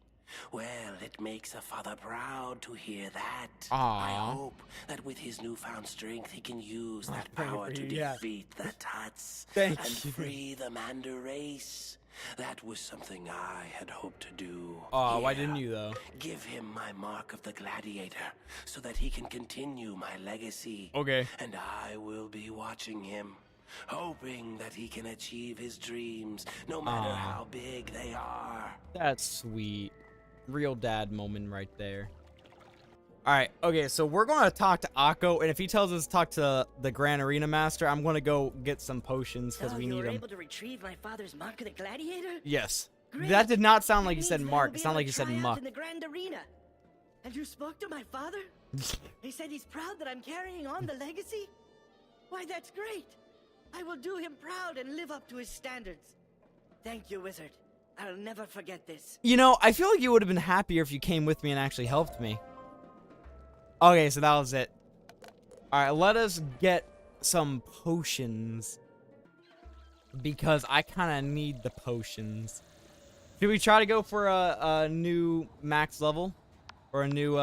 Well, it makes a father proud to hear that. Aww. I hope that with his newfound strength, he can use that power to defeat the Tuts and free the Manda race. That was something I had hoped to do. Oh, why didn't you, though? Give him my mark of the gladiator so that he can continue my legacy. Okay. And I will be watching him, hoping that he can achieve his dreams, no matter how big they are. That's sweet. Real dad moment right there. Alright, okay, so we're going to talk to Akko, and if he tells us to talk to the Grand Arena Master, I'm going to go get some potions, because we need them. You were able to retrieve my father's mark of the gladiator? Yes. Great. That did not sound like you said mark. It sounded like you said muck. In the Grand Arena. And you spoke to my father? He said he's proud that I'm carrying on the legacy? Why, that's great. I will do him proud and live up to his standards. Thank you, Wizard. I'll never forget this. You know, I feel like you would have been happier if you came with me and actually helped me. Okay, so that was it. Alright, let us get some potions. Because I kind of need the potions. Should we try to go for a new max level? Or a new,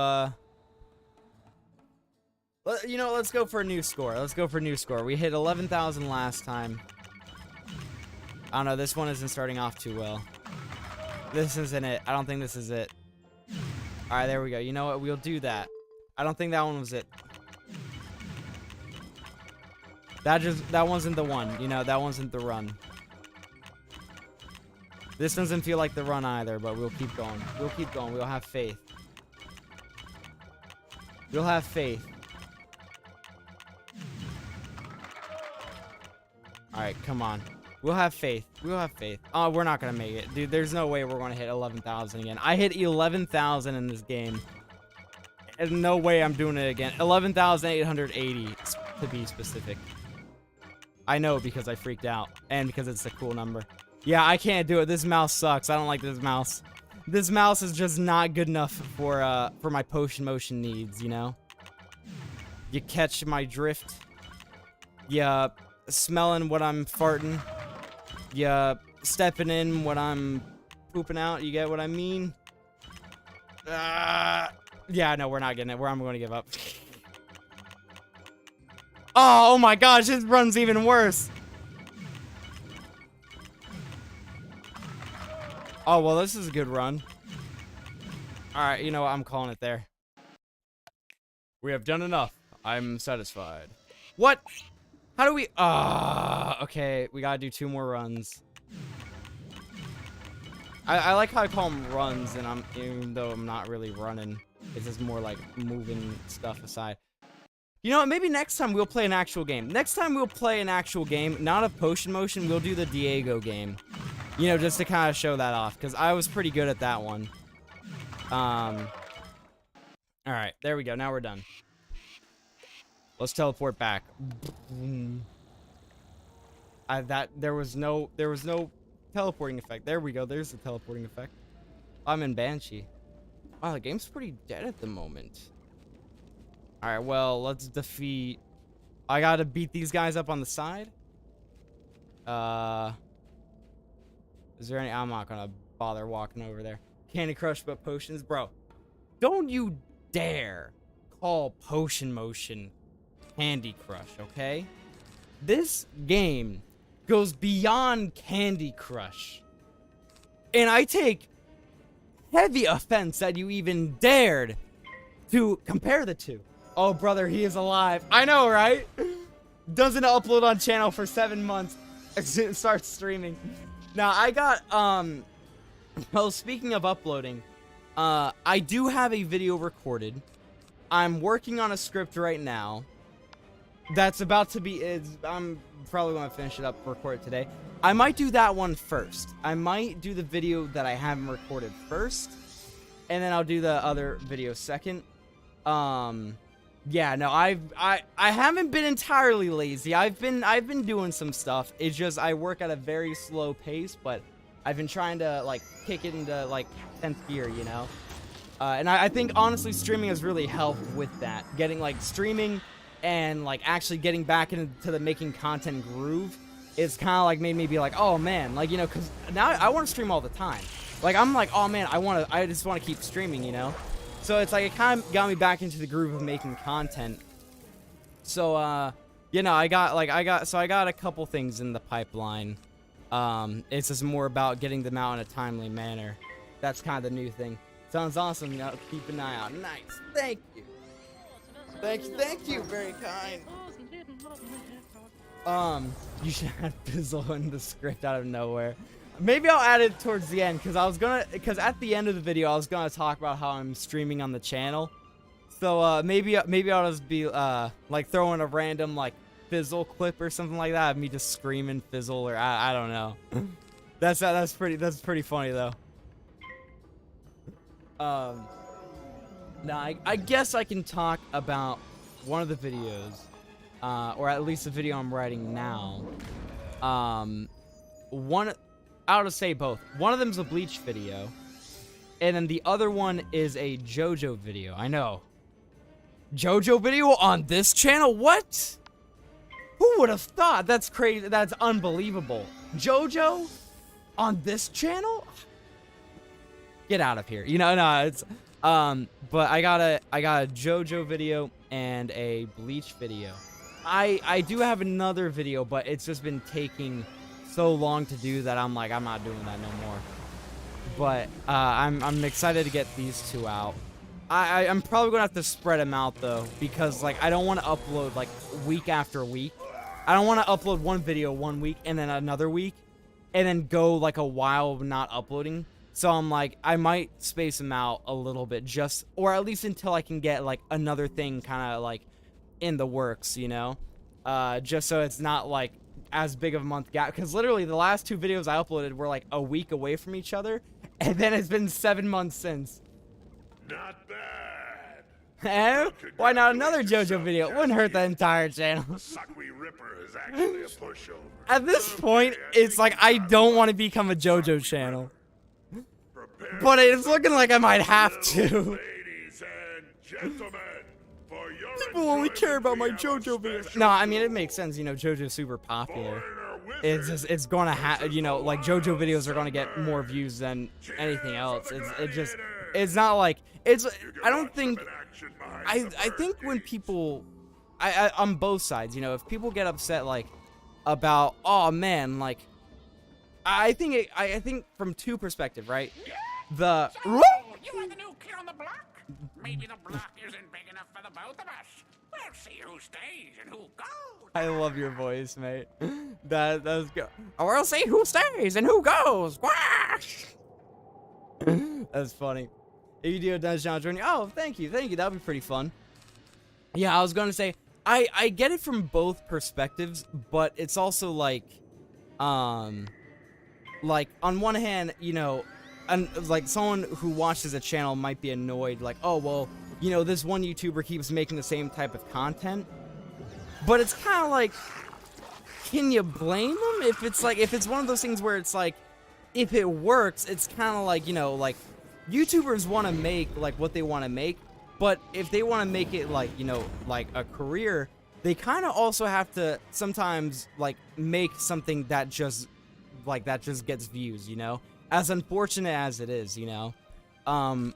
you know, let's go for a new score. Let's go for a new score. We hit 11,000 last time. I don't know, this one isn't starting off too well. This isn't it. I don't think this is it. Alright, there we go. You know what? We'll do that. I don't think that one was it. That wasn't the one. You know, that wasn't the run. This doesn't feel like the run either, but we'll keep going. We'll keep going. We'll have faith. We'll have faith. Alright, come on. We'll have faith. We'll have faith. Oh, we're not gonna make it. Dude, there's no way we're gonna hit 11,000 again. I hit 11,000 in this game. There's no way I'm doing it again. 11,880 to be specific. I know because I freaked out. And because it's a cool number. Yeah, I can't do it. This mouse sucks. I don't like this mouse. This mouse is just not good enough for my potion motion needs, you know? You catch my drift. You smelling what I'm farting. You stepping in what I'm pooping out. You get what I mean? Yeah, no, we're not getting it. I'm going to give up. Oh my gosh, this run's even worse. Oh, well, this is a good run. Alright, you know what? I'm calling it there. We have done enough. I'm satisfied. What? How do we... okay, we gotta do 2 more runs. I like how I call them runs, and even though I'm not really running. It's just more like moving stuff aside. You know what? Maybe next time we'll play an actual game. Next time we'll play an actual game, not a potion motion, we'll do the Diego game. You know, just to kind of show that off, because I was pretty good at that one. Alright, there we go. Now we're done. Let's teleport back. There was no teleporting effect. There we go. There's the teleporting effect. I'm in Banshee. Wow, the game's pretty dead at the moment. Alright, well, let's defeat... I gotta beat these guys up on the side. Is there any... I'm not gonna bother walking over there. Candy Crush but potions? Bro, don't you dare call potion motion Candy Crush, okay? This game goes beyond Candy Crush. And I take heavy offense that you even dared to compare the two. Oh, brother, he is alive. I know, right? Doesn't upload on channel for 7 months. Starts streaming. Now, I got, well, speaking of uploading, I do have a video recorded I'm working on a script right now that's about to be, I'm probably going to finish it up, record it today. I might do that one first. I might do the video that I haven't recorded first, and then I'll do the other video second. Yeah, no, I haven't been entirely lazy. I've been doing some stuff. It's just I work at a very slow pace, but I've been trying to like kick it into like 10th gear, you know. And I think honestly streaming has really helped with that. Getting like streaming and like actually getting back into the making content groove is kind of like made me be like, oh man, like, you know, because now I want to stream all the time. Like I'm like, oh man, I just want to keep streaming, you know. So it's like it kind of got me back into the groove of making content. So you know, I got a couple things in the pipeline. It's just more about getting them out in a timely manner. That's kind of the new thing. Sounds awesome. You know, keep an eye out. Nice. Thank you. Thank you. Very kind. You should add Fizzle in the script out of nowhere. Maybe I'll add it towards the end, because at the end of the video I was gonna talk about how I'm streaming on the channel. So maybe I'll just be like throwing a random like Fizzle clip or something like that of me just screaming Fizzle, or I don't know. that's pretty funny though. Now I guess I can talk about one of the videos, or at least the video I'm writing now. I'll just say both. One of them's a Bleach video, and then the other one is a JoJo video. I know. JoJo video on this channel? What? Who would have thought? That's crazy. That's unbelievable. JoJo on this channel? Get out of here. You know, no, it's but I got a JoJo video and a Bleach video. I do have another video, but it's just been taking so long to do that I'm like, I'm not doing that no more. But I'm excited to get these two out. I'm probably gonna have to spread them out though, because like I don't want to upload like week after week. I don't want to upload one video one week and then another week and then go like a while not uploading. So I'm like, I might space them out a little bit, just, or at least until I can get like another thing kind of like in the works, you know, just so it's not like as big of a month gap, because literally the last two videos I uploaded were like a week away from each other, and then it's been 7 months since. Not bad. Eh? Why not another JoJo video? It wouldn't hurt the entire channel. Suckwe Ripper is actually a pushover. At this point, it's like I don't want to become a JoJo channel, but it's looking like I might have to. Ladies and gentlemen, for your People only care about my JoJo videos. No, I mean it makes sense. You know, JoJo's super popular. It's gonna have, you know, like JoJo videos are gonna get more views than anything else. It's not like I don't think. I think when people, on both sides, you know, if people get upset like about, oh man, like I think from two perspectives, right? The you are the new kid on the block? Maybe the block isn't big enough for the both of us. We'll see who stays and who goes. I love your voice, mate. That was good. We'll see who stays and who goes. That's funny. If you do a Dungeon Journey, oh, thank you. That'd be pretty fun. Yeah, I was gonna say, I get it from both perspectives, but it's also like on one hand, you know, and like someone who watches a channel might be annoyed, like, oh well, you know, this one YouTuber keeps making the same type of content. But it's kind of like, can you blame them? If it's one of those things where it's like, if it works, it's kind of like, you know, like YouTubers want to make like what they want to make, but if they want to make it like, you know, like a career, they kind of also have to sometimes like make something that just gets views, you know, as unfortunate as it is, you know.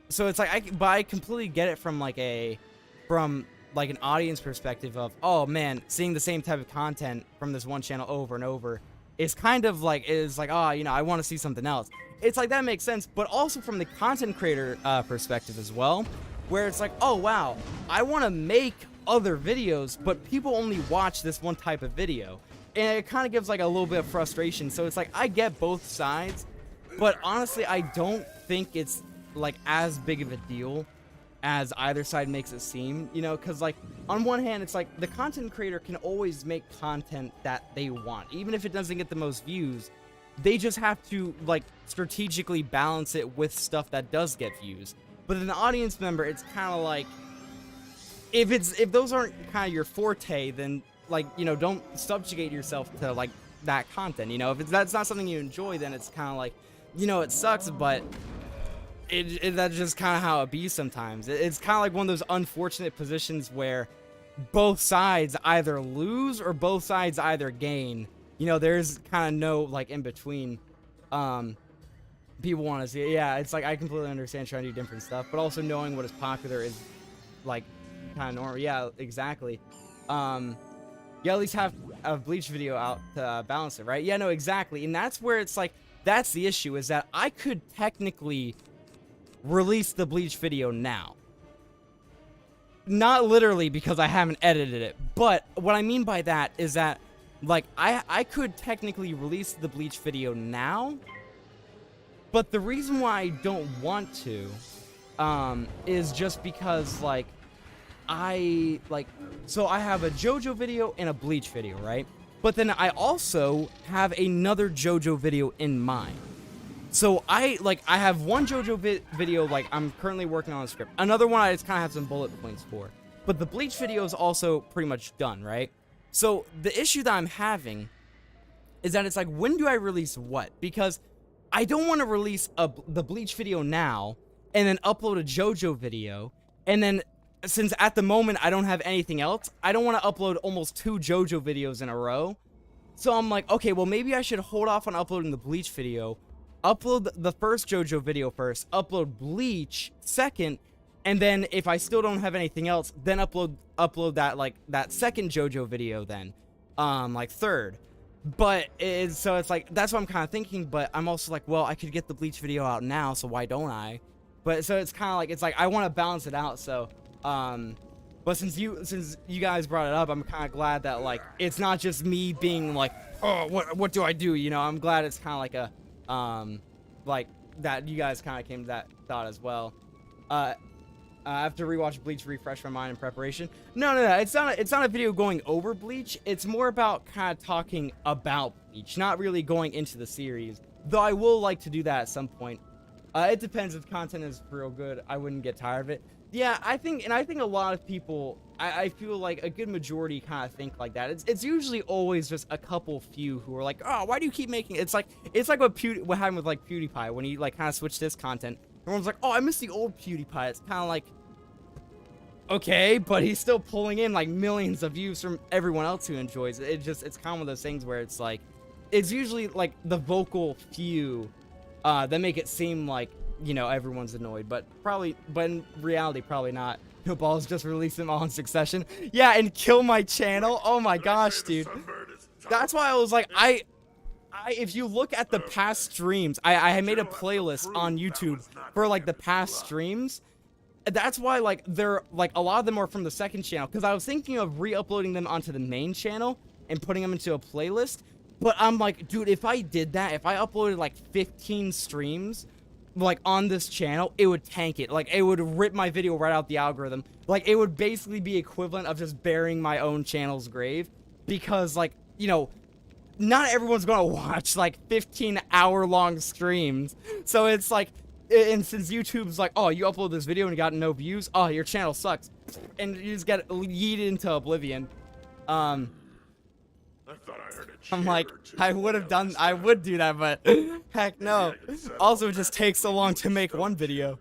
So it's like but I completely get it from like an audience perspective of, oh man, seeing the same type of content from this one channel over and over is kind of like, oh, you know, I want to see something else. It's like, that makes sense, but also from the content creator perspective as well, where it's like, oh wow, I want to make other videos, but people only watch this one type of video, and it kind of gives like a little bit of frustration. So it's like, I get both sides, but honestly I don't think it's like as big of a deal as either side makes it seem, you know, because like on one hand it's like the content creator can always make content that they want, even if it doesn't get the most views. They just have to like strategically balance it with stuff that does get views. But an audience member, it's kind of like, if those aren't kind of your forte, then like, you know, don't subjugate yourself to like that content, you know. If that's not something you enjoy, then it's kind of like, you know, it sucks, but that's just kind of how it be sometimes. It's kind of like one of those unfortunate positions where both sides either lose or both sides either gain. You know, there's kind of no like in between. People want to see it. Yeah, it's like I completely understand trying to do different stuff, but also knowing what is popular is like kind of normal. Yeah, exactly. You at least have a Bleach video out to balance it, right? Yeah, no, exactly. And that's where it's like, that's the issue, is that I could technically release the Bleach video now. Not literally because I haven't edited it, but what I mean by that is that, like, I could technically release the Bleach video now, but the reason why I don't want to, is just because, like, so I have a JoJo video and a Bleach video, right? But then I also have another JoJo video in mind. So I have one JoJo video, like, I'm currently working on a script. Another one I just kind of have some bullet points for. But the Bleach video is also pretty much done, right? So the issue that I'm having is that it's like, when do I release what? Because I don't want to release the Bleach video now and then upload a JoJo video. And then, since at the moment I don't have anything else, I don't want to upload almost 2 JoJo videos in a row. So I'm like, okay, well, maybe I should hold off on uploading the Bleach video, upload the first JoJo video first, upload Bleach second, and then if I still don't have anything else, then upload that, like, that second JoJo video then, like, third. But so it's like, that's what I'm kind of thinking, but I'm also like, well, I could get the Bleach video out now, so why don't I? But so it's kind of like, it's like I want to balance it out. So but since you guys brought it up, I'm kind of glad that, like, it's not just me being like, oh, what do I do, you know? I'm glad it's kind of like a like that you guys kind of came to that thought as well. I have to rewatch Bleach to refresh my mind in preparation. No, it's not a video going over Bleach. It's more about kind of talking about Bleach, not really going into the series. Though I will like to do that at some point. It depends. If content is real good, I wouldn't get tired of it. Yeah, I think a lot of people, I feel like a good majority kind of think like that. It's usually always just a couple few who are like, oh, why do you keep making it? It's like what happened with like PewDiePie when he like kind of switched his content. Everyone's like, oh, I miss the old PewDiePie. It's kind of like, okay, but he's still pulling in like millions of views from everyone else who enjoys it. It's kind of one of those things where it's like, it's usually like the vocal few that make it seem like, you know, everyone's annoyed, but in reality, probably not. Balls just released them all in succession. Yeah, and kill my channel. Oh my gosh, dude. That's why I was like, if you look at the past streams, I made a playlist on YouTube for like the past streams. That's why, like, they're like, a lot of them are from the second channel, because I was thinking of re-uploading them onto the main channel and putting them into a playlist. But I'm like, dude, if I did that, if I uploaded like 15 streams like on this channel, it would tank it. Like, it would rip my video right out the algorithm. Like, it would basically be equivalent of just burying my own channel's grave, because, like, you know, not everyone's gonna watch like 15-hour-long streams. So it's like, and since YouTube's like, oh, you upload this video and you got no views, oh, your channel sucks, and you just get yeeted into oblivion. I thought I heard a I'm like, cheer or two. I would do that, but heck no. Also, it just takes so long to make one video.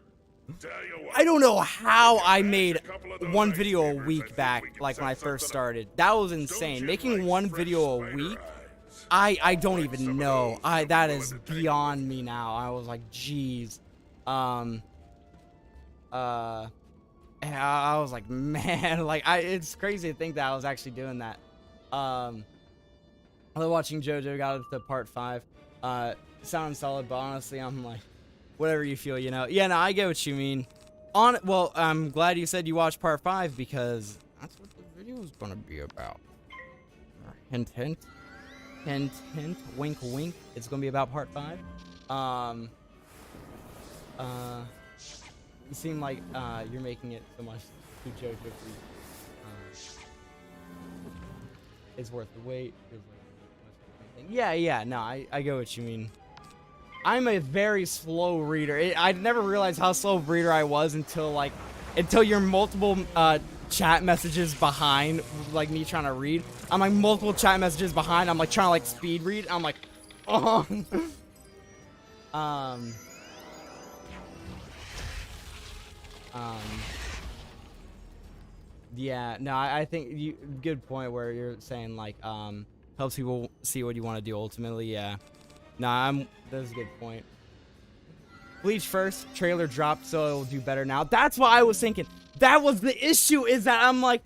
Tell you what, I don't know how I made one video a week back, like when I first started. That was insane. Making one video a week, I don't even know. That is beyond me now. I was like, geez. And I was like, man, like, it's crazy to think that I was actually doing that. I was watching JoJo, got up to part 5. Sounds solid, but honestly, I'm like, whatever you feel, you know. Yeah, no, I get what you mean. Well, I'm glad you said you watched part 5, because that's what the video is gonna be about. Hint, hint. Hint, hint. Wink, wink. It's gonna be about part 5. seem like you're making it so much to JoJo Bleach. It's worth the wait. Yeah, no, I get what you mean. I'm a very slow reader. I never realized how slow of a reader I was until you're multiple chat messages behind, like me trying to read. I'm like multiple chat messages behind. I'm like trying to like speed read. I'm like, oh. Yeah, no, I think good point where you're saying like helps people see what you want to do ultimately. Yeah, no, that's a good point. Bleach first, trailer dropped, so it'll do better now. That's what I was thinking. That was the issue, is that I'm like,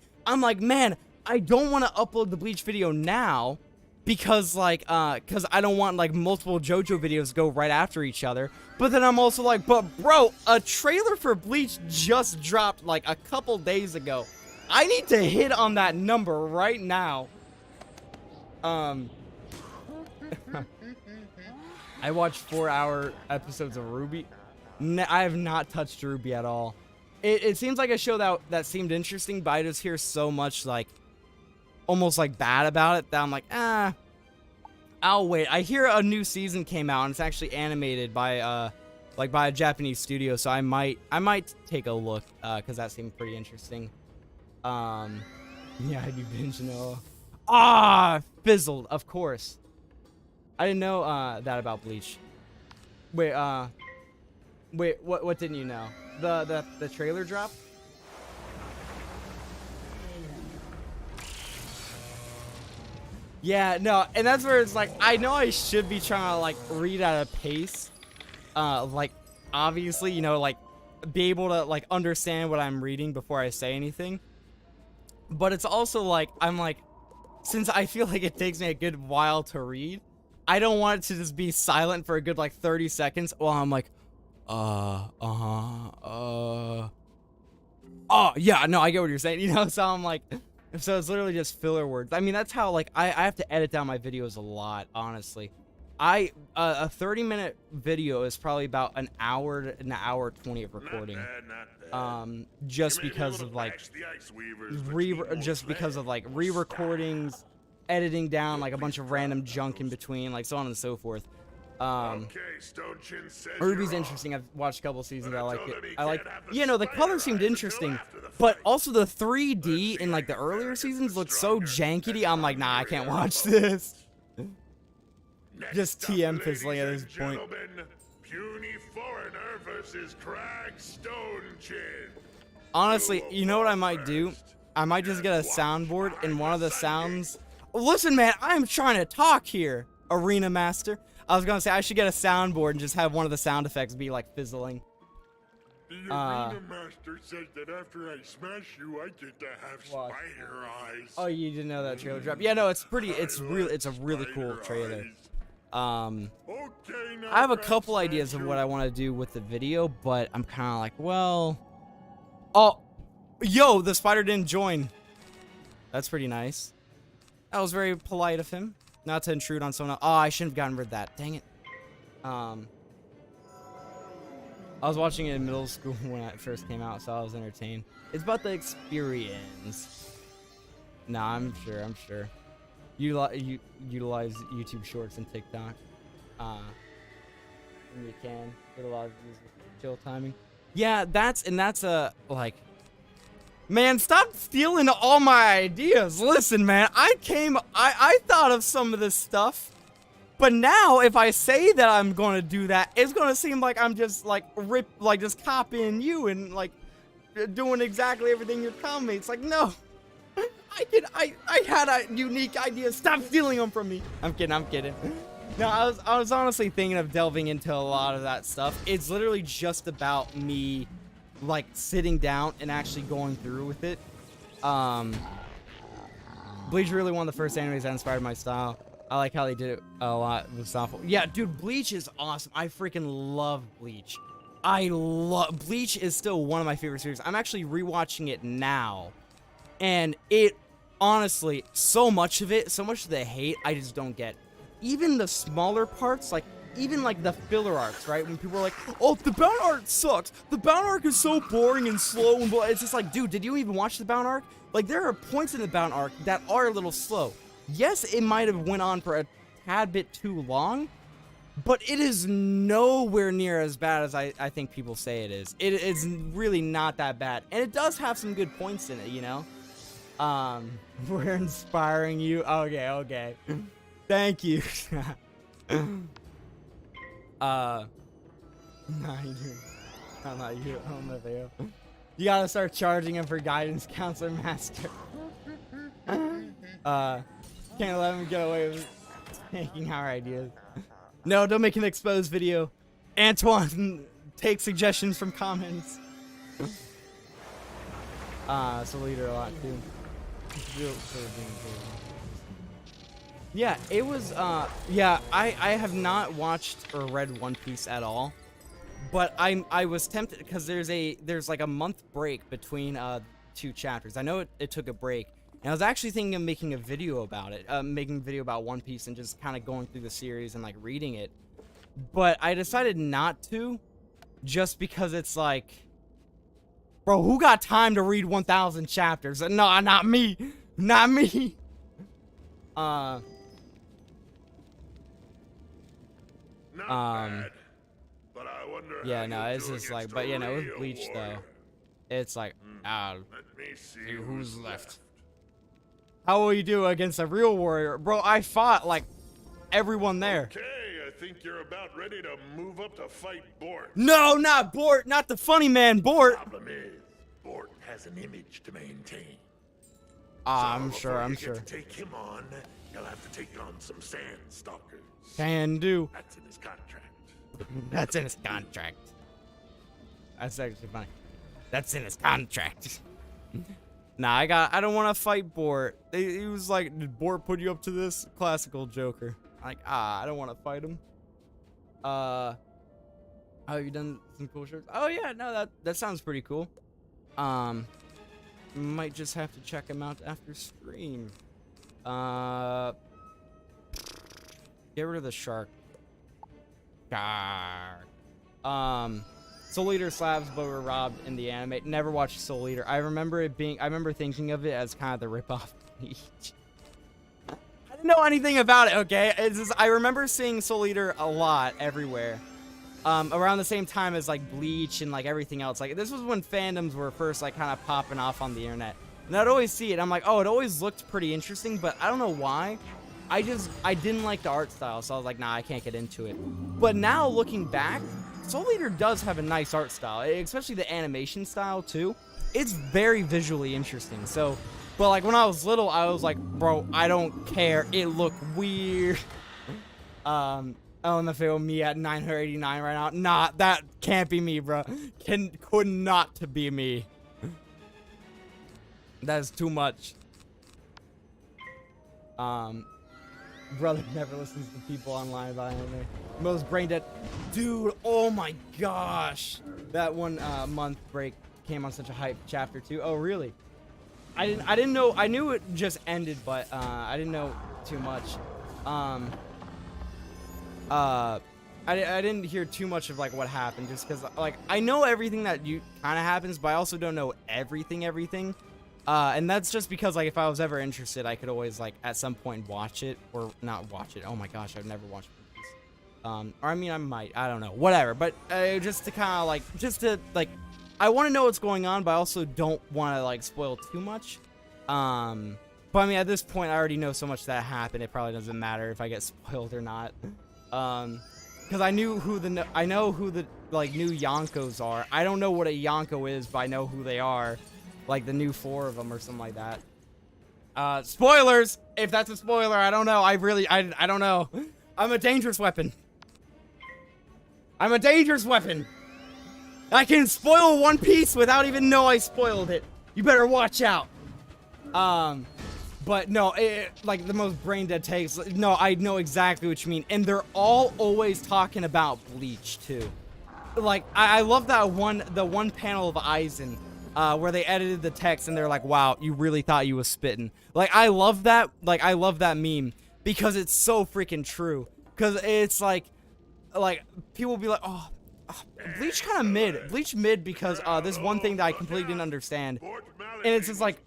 man, I don't want to upload the Bleach video now because cause I don't want like multiple JoJo videos to go right after each other. But then I'm also like, but bro, a trailer for Bleach just dropped like a couple days ago. I need to hit on that number right now. I watched 4-hour episodes of Ruby. I have not touched Ruby at all. It seems like a show that seemed interesting, but I just hear so much like almost like bad about it that I'm like, I'll wait. I hear a new season came out and it's actually animated by a Japanese studio, so I might take a look because that seemed pretty interesting. Yeah, I do binge know. Fizzled, of course. I didn't know that about Bleach. Wait, what didn't you know? The trailer drop? Yeah, no, and that's where it's like, I know I should be trying to like read at a pace. Like obviously, you know, like be able to like understand what I'm reading before I say anything. But it's also like, I'm like, since I feel like it takes me a good while to read, I don't want it to just be silent for a good like 30 seconds while I'm like, oh yeah, no, I get what you're saying, you know. So I'm like, so it's literally just filler words. I mean, that's how like I have to edit down my videos a lot, honestly. A 30-minute video is probably about an hour 20 of recording. Just because of like re-recordings, editing down like a bunch of random junk in between, like so on and so forth. Ruby's interesting. I've watched a couple seasons. I like it. You know, the color seemed interesting, but also the 3D in like the earlier seasons looked so janky. I'm like, nah, I can't watch this. Just TM fizzling at this point. Puny foreigner versus Crag Stonechin. Honestly, you know what I might do? I might just get a soundboard and one of the sounds. Listen, man, I'm trying to talk here, Arena Master. I was gonna say I should get a soundboard and just have one of the sound effects be like fizzling. The Arena Master said that after I smash you, I get to have spider eyes. Oh, you didn't know that trailer drop? Yeah, no, it's pretty. It's a really cool trailer. I have a couple ideas of what I want to do with the video, but I'm kind of like, well, oh, yo, the spider didn't join. That's pretty nice. That was very polite of him, not to intrude on someone else. Oh, I shouldn't have gotten rid of that. Dang it. I was watching it in middle school when it first came out, so I was entertained. It's about the experience. Nah, I'm sure. Utilize YouTube Shorts and TikTok. When you can get a lot of views with chill timing. Yeah, that's like, man, stop stealing all my ideas. Listen, man, I thought of some of this stuff, but now if I say that I'm gonna do that, it's gonna seem like I'm just like just copying you and like doing exactly everything you're telling me. It's like, no. I had a unique idea. Stop stealing them from me. I'm kidding. No, I was honestly thinking of delving into a lot of that stuff. It's literally just about me, like, sitting down and actually going through with it. Bleach really one of the first animes that inspired my style. I like how they did it a lot with Softball. Yeah, dude, Bleach is awesome. I freaking love Bleach. Bleach is still one of my favorite series. I'm actually rewatching it now. And it, honestly, so much of the hate, I just don't get. Even the smaller parts, like even like the filler arcs, right? When people are like, oh, the bound arc sucks. The bound arc is so boring and slow and blah. It's just like, dude, did you even watch the bound arc? Like, there are points in the bound arc that are a little slow. Yes, it might have went on for a tad bit too long, but it is nowhere near as bad as I think people say it is. It is really not that bad. And it does have some good points in it, you know? We're inspiring you. Okay, okay. Thank you. Not you. I'm not you. I'm not you. You gotta start charging him for guidance counselor master. Can't let him get away with taking our ideas. No, don't make an exposed video. Antoine, take suggestions from comments. So leader a lot too. Yeah, it was, yeah, I have not watched or read One Piece at all, but I was tempted because there's like a month break between, 2 chapters. I know it took a break, and I was actually thinking of making a video about it, making a video about One Piece and just kind of going through the series and like reading it, but I decided not to, just because it's like, bro, who got time to read 1,000 chapters? No, not me, not me. Not bad, but I wonder yeah, how no, you it's do just like, against but a you know, with real Bleach warrior. though, it's like, Let me see who's left? How will you do against a real warrior? Bro, I fought like everyone there. Okay, I think you're about ready to move up to fight Bort. No, not Bort, not the funny man, Bort. Problem is, Bort has an image to maintain. I'm So sure, before I'm you sure. get to take him on, you'll have to take on some sand stalkers. Can do. That's in his contract. That's in his contract. That's actually funny. That's in his contract. Nah, I don't want to fight Bort. He was like, did Bort put you up to this? Classical Joker. Like, I don't want to fight him. Oh, you done some cool shirts? Oh yeah, no, that sounds pretty cool. Might just have to check him out after stream. Get rid of the shark. Soul Eater slabs but were robbed in the anime. Never watched Soul Eater. I remember thinking of it as kind of the ripoff Bleach. I didn't know anything about it, okay? It's just, I remember seeing Soul Eater a lot everywhere. Around the same time as like Bleach and like everything else. Like this was when fandoms were first like kind of popping off on the internet. And I'd always see it. I'm like, oh, it always looked pretty interesting, but I don't know why. I didn't like the art style, so I was like, nah, I can't get into it. But now looking back, Soul Eater does have a nice art style, especially the animation style too. It's very visually interesting. So, but like when I was little, I was like, bro, I don't care. It looked weird. LMFAO me at 989 right now. Nah, that can't be me, bro. Could not to be me. That is too much. Brother never listens to people online about anime. Most brain dead. Dude, oh my gosh. That one month break came on such a hype chapter too. Oh, really? I didn't know. I knew it just ended, but I didn't know too much. I didn't hear too much of like what happened, just because like I know everything that kind of happens, but I also don't know everything. And that's just because like if I was ever interested, I could always like at some point watch it or not watch it. Oh my gosh, I've never watched One Piece. Or I mean I might, I don't know, whatever. But just to kind of like, I want to know what's going on, but I also don't want to like spoil too much. But I mean at this point I already know so much that happened. It probably doesn't matter if I get spoiled or not. Because I know who the like new Yonkos are. I don't know what a Yonko is, but I know who they are. Like the new 4 of them or something like that. Spoilers! If that's a spoiler, I don't know. I don't know. I'm a dangerous weapon. I'm a dangerous weapon. I can spoil One Piece without even know I spoiled it. You better watch out. But no, like the most brain dead takes. No, I know exactly what you mean. And they're all always talking about Bleach too. Like, I love that the one panel of Aizen. Where they edited the text and they're like, wow, you really thought you was spitting. Like, I love that. Like, I love that meme because it's so freaking true. Because it's like, like, people will be like, oh, Bleach kind of mid. Bleach mid because, this one thing that I completely didn't understand. And it's just like,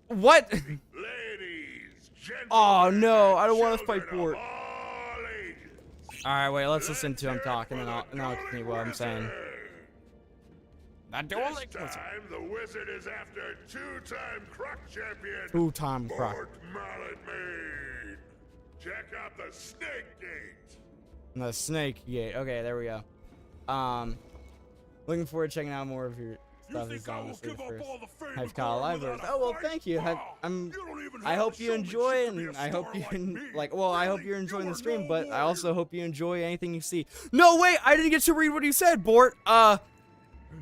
what? Oh, no, I don't want to fight for it. Alright, wait, let's listen to him talk, and then I'll continue what I'm saying. This time, the wizard is after two-time Croc champion. Two-time Croc. Fort Mallet Maid. Check out the Snake Gate. The Snake Gate. Okay, there we go. Looking forward to checking out more of your stuff. I've got a library. Oh well, thank you. I hope you enjoy, and I hope you can I hope you're enjoying the stream, but I also hope you enjoy anything you see. No, wait, I didn't get to read what he said, Bort.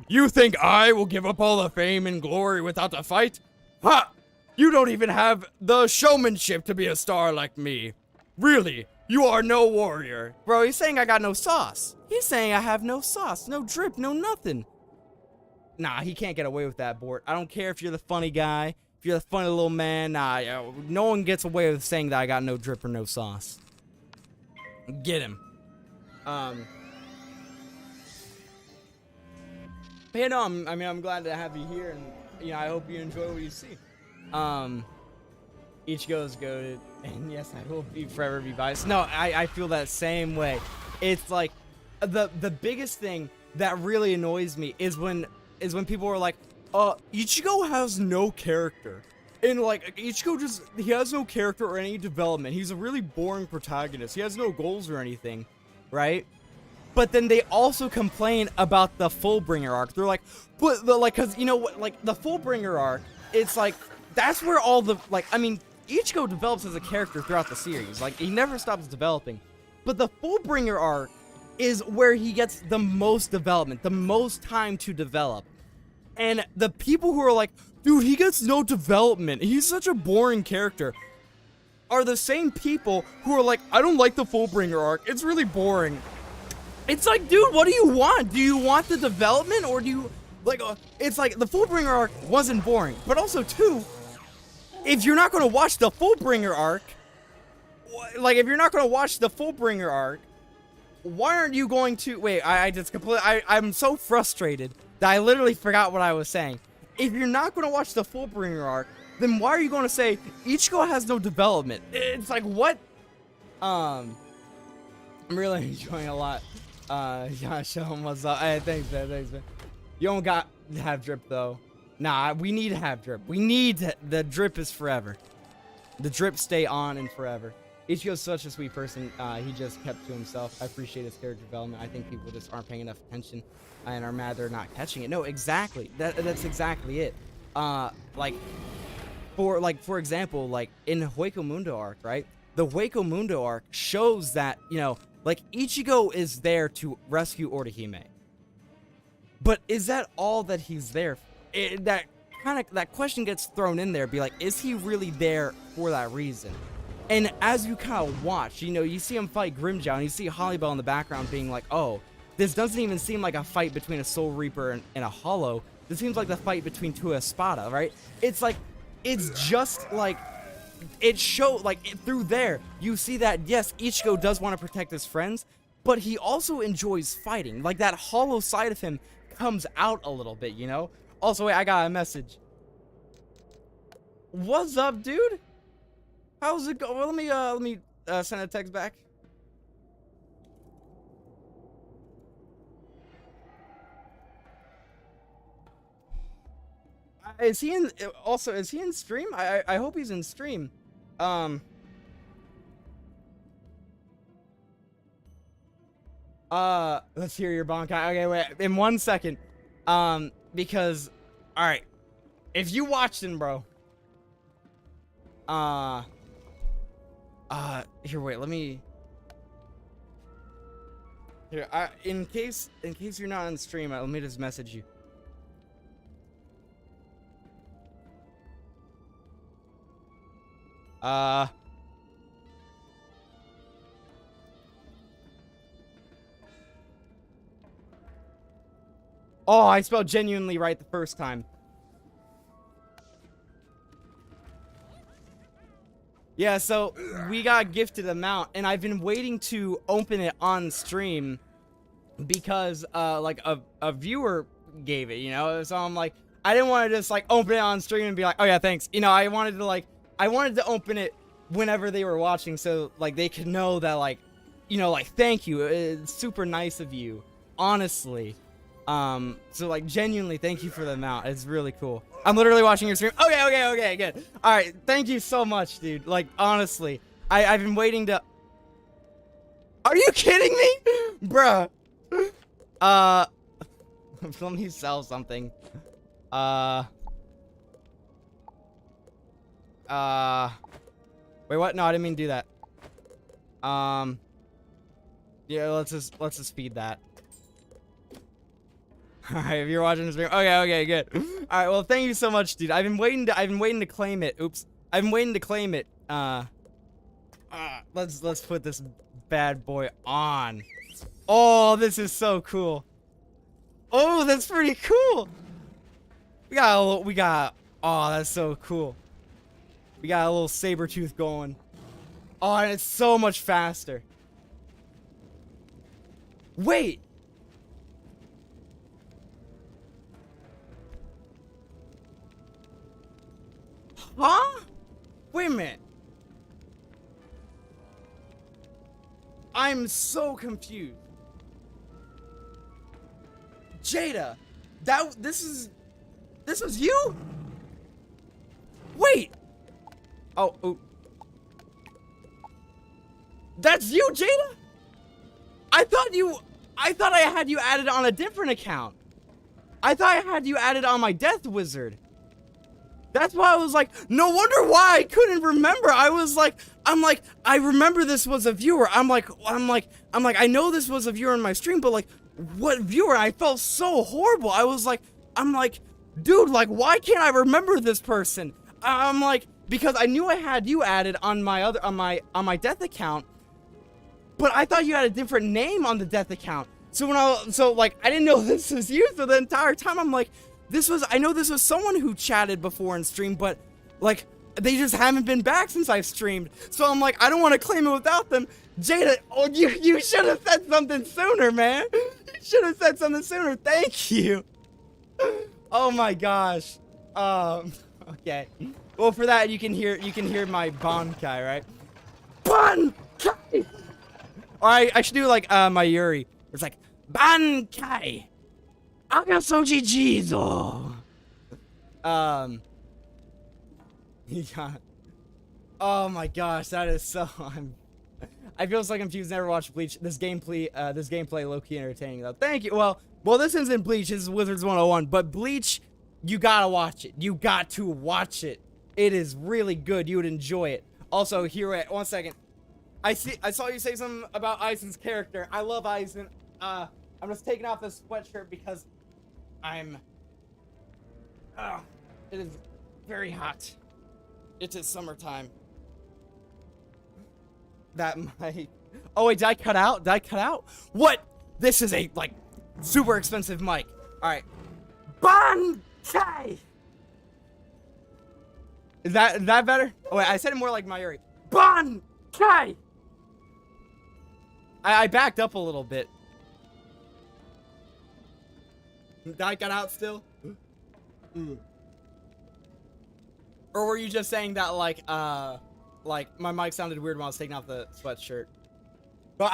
You think I will give up all the fame and glory without the fight? Ha! You don't even have the showmanship to be a star like me. Really, you are no warrior. Bro, he's saying I got no sauce. He's saying I have no sauce, no drip, no nothing. Nah, he can't get away with that, Bort. I don't care if you're the funny guy, if you're the funny little man. Nah, no one gets away with saying that I got no drip or no sauce. Get him. Yeah, no, I'm glad to have you here, and I hope you enjoy what you see. Ichigo is goated, and yes, I will forever be biased. No, I feel that same way. It's like the biggest thing that really annoys me is when people are like, Ichigo has no character. And like Ichigo he has no character or any development. He's a really boring protagonist. He has no goals or anything, right? But then they also complain about the Fullbringer arc. They're like, but cause you know what, like the Fullbringer arc, it's like that's where all the Ichigo develops as a character throughout the series. Like he never stops developing. But the Fullbringer arc is where he gets the most development, the most time to develop. And the people who are like, dude, he gets no development, he's such a boring character, are the same people who are like, I don't like the Fullbringer arc, it's really boring. It's like, dude, what do you want? Do you want the development, or do you, it's like, the Fullbringer arc wasn't boring, but also, too, if you're not going to watch the Fullbringer arc, why aren't you going to, wait, I'm so frustrated that I literally forgot what I was saying. If you're not going to watch the Fullbringer arc, then why are you going to say, Ichigo has no development? It's like, what? I'm really enjoying a lot. Yeah, show him what's up. Hey, thanks, man. You don't got to have drip, though. Nah, we need to have drip. The drip is forever. The drip stay on and forever. Ichigo's such a sweet person. He just kept to himself. I appreciate his character development. I think people just aren't paying enough attention and are mad they're not catching it. No, exactly. That's exactly it. For example, like in Hueco Mundo arc, right? The Hueco Mundo arc shows that, Ichigo is there to rescue Orihime. But is that all that he's there for? That question gets thrown in there, be like, is he really there for that reason? And as you kind of watch, you see him fight Grimmjow, and you see Hollybell in the background being like, oh, this doesn't even seem like a fight between a Soul Reaper and a Hollow. This seems like the fight between two Espada, right? It's like, it's just like, it through there, you see that, yes, Ichigo does want to protect his friends, but he also enjoys fighting. Like, that Hollow side of him comes out a little bit, Also, wait, I got a message. What's up, dude? How's it going? Let me send a text back. Is he in stream? I hope he's in stream. Let's hear your Bankai. Okay, wait, in 1 second. Because, alright. If you watched him, bro. Here, wait, let me... Here, in case you're not on stream, let me just message you. Oh, I spelled genuinely right the first time. Yeah, so we got gifted a mount, and I've been waiting to open it on stream because, like, a viewer gave it, you know? So I'm like, I didn't want to just, like, open it on stream and be like, oh, yeah, thanks. You know, I wanted to open it whenever they were watching so, like, they could know that, like, you know, like, thank you. It's super nice of you, honestly. So, like, genuinely, thank you for the mount. It's really cool. I'm literally watching your stream. Okay, good. Alright, thank you so much, dude. Like, honestly, I've been waiting to... Are you kidding me? Bruh. Let me sell something. Wait, what? No, I didn't mean to do that. Yeah, let's just feed that. Alright, if you're watching this video, okay, good. Alright, well, thank you so much, dude. I've been waiting to claim it. Oops. I've been waiting to claim it. Let's put this bad boy on. Oh, this is so cool. Oh, that's pretty cool. Oh, that's so cool. We got a little saber tooth going. Oh, and it's so much faster. Wait. Huh? Wait a minute. I'm so confused. Jada, this was you? Wait. Oh. That's you, Jada? I thought I had you added on a different account. I thought I had you added on my Death Wizard. That's why I was like, no wonder why I couldn't remember. I'm like, I remember this was a viewer. I'm like, I know this was a viewer in my stream, but like, what viewer? I felt so horrible. I'm like, dude, like, why can't I remember this person? I'm like, because I knew I had you added on my on my Death account, but I thought you had a different name on the Death account. So I didn't know this was you. So the entire time I'm like, I know this was someone who chatted before in stream, but like, they just haven't been back since I've streamed. So I'm like, I don't want to claim it without them. Jada, oh, you should have said something sooner, man. You should have said something sooner. Thank you. Oh my gosh. Okay. Well, for that you can hear my Bankai, right? Bankai. Or I should do like my Yuri. It's like Bankai. Agasoji Jizo. Yeah. Oh my gosh, that is so. I feel so confused. Never watched Bleach. This gameplay low-key entertaining though. Thank you. Well, this isn't Bleach. This is Wizards101. But Bleach, you gotta watch it. You got to watch it. It is really good. You would enjoy it. Also, here at 1 second. I saw you say something about Aizen's character. I love Aizen. I'm just taking off this sweatshirt because it is very hot. It is summertime. That might... Oh, wait, did I cut out? What? This is a, like, super expensive mic. Alright. Bankai! Is that better? Oh, wait, I said it more like Mayuri. Bankai! I backed up a little bit. Did I cut out still? Or were you just saying that, like my mic sounded weird when I was taking off the sweatshirt? But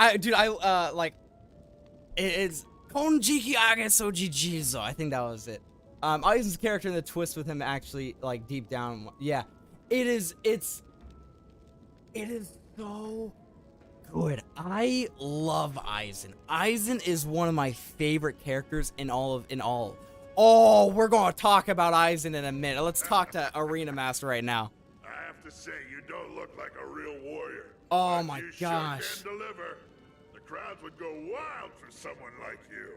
it's Konjiki Agesoji Jizo. I think that was it. Aizen's character and the twist with him actually, like, deep down, yeah. It's so good. I love Aizen. Aizen is one of my favorite characters in all. Oh, we're gonna talk about Aizen in a minute. Let's talk to Arena Master right now. I have to say, you don't look like a real warrior. Oh my you gosh. Sure can deliver. The crowds would go wild for someone like you.